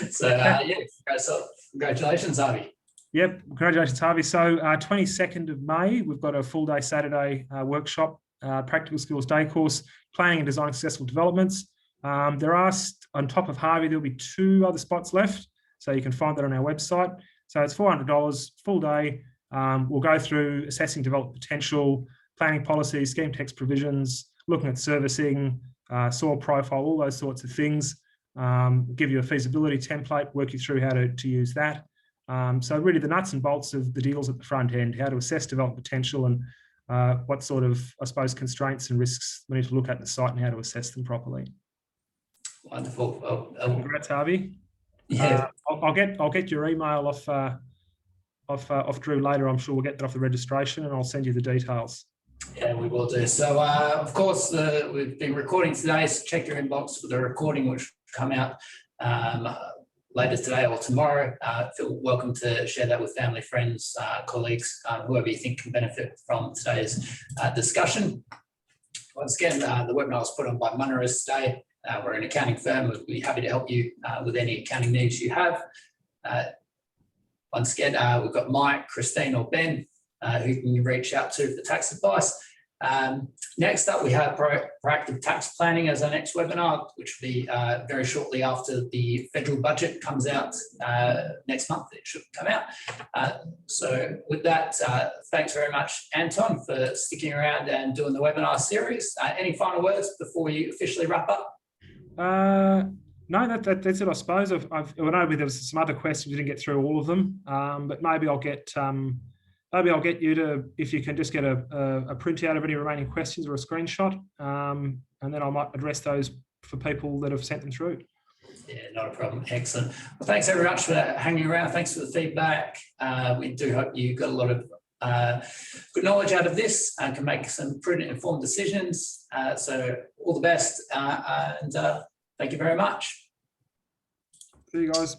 So, congratulations, Harvey. Yep, congratulations, Harvey. So 22nd of May, we've got a full day Saturday workshop, practical skills day course, planning and designing successful developments. There are, on top of Harvey, there'll be 2 other spots left. So you can find that on our website. So it's $400, full day. We'll go through assessing development potential, planning policies, scheme text provisions, looking at servicing, soil profile, all those sorts of things. Give you a feasibility template, work you through how to use that. So really the nuts and bolts of the deals at the front end, how to assess development potential, and what sort of, I suppose, constraints and risks we need to look at the site and how to assess them properly. Wonderful. Congrats, Harvey. Yeah, I'll get your email off Drew later. I'm sure we'll get that off the registration, and I'll send you the details. Yeah, we will do. So, of course, we've been recording today, so check your inbox for the recording, which will come out later today or tomorrow. Feel welcome to share that with family, friends, colleagues, whoever you think can benefit from today's discussion. Once again, the webinar was put on by Munro today. We're an accounting firm. We'd be happy to help you with any accounting needs you have. Once again, we've got Mike, Christine, or Ben, who can you reach out to for tax advice. Next up, we have proactive tax planning as our next webinar, which will be very shortly after the federal budget comes out next month. It should come out. So with that, thanks very much, Anton, for sticking around and doing the webinar series. Any final words before we officially wrap up? No, that's it, I suppose. I know there was some other questions, we didn't get through all of them, but maybe I'll get you to, if you can just get a printout of any remaining questions or a screenshot, and then I might address those for people that have sent them through. Yeah, not a problem. Excellent. Well, thanks very much for hanging around. Thanks for the feedback. We do hope you got a lot of good knowledge out of this and can make some prudent, informed decisions. So all the best, and thank you very much. See you guys.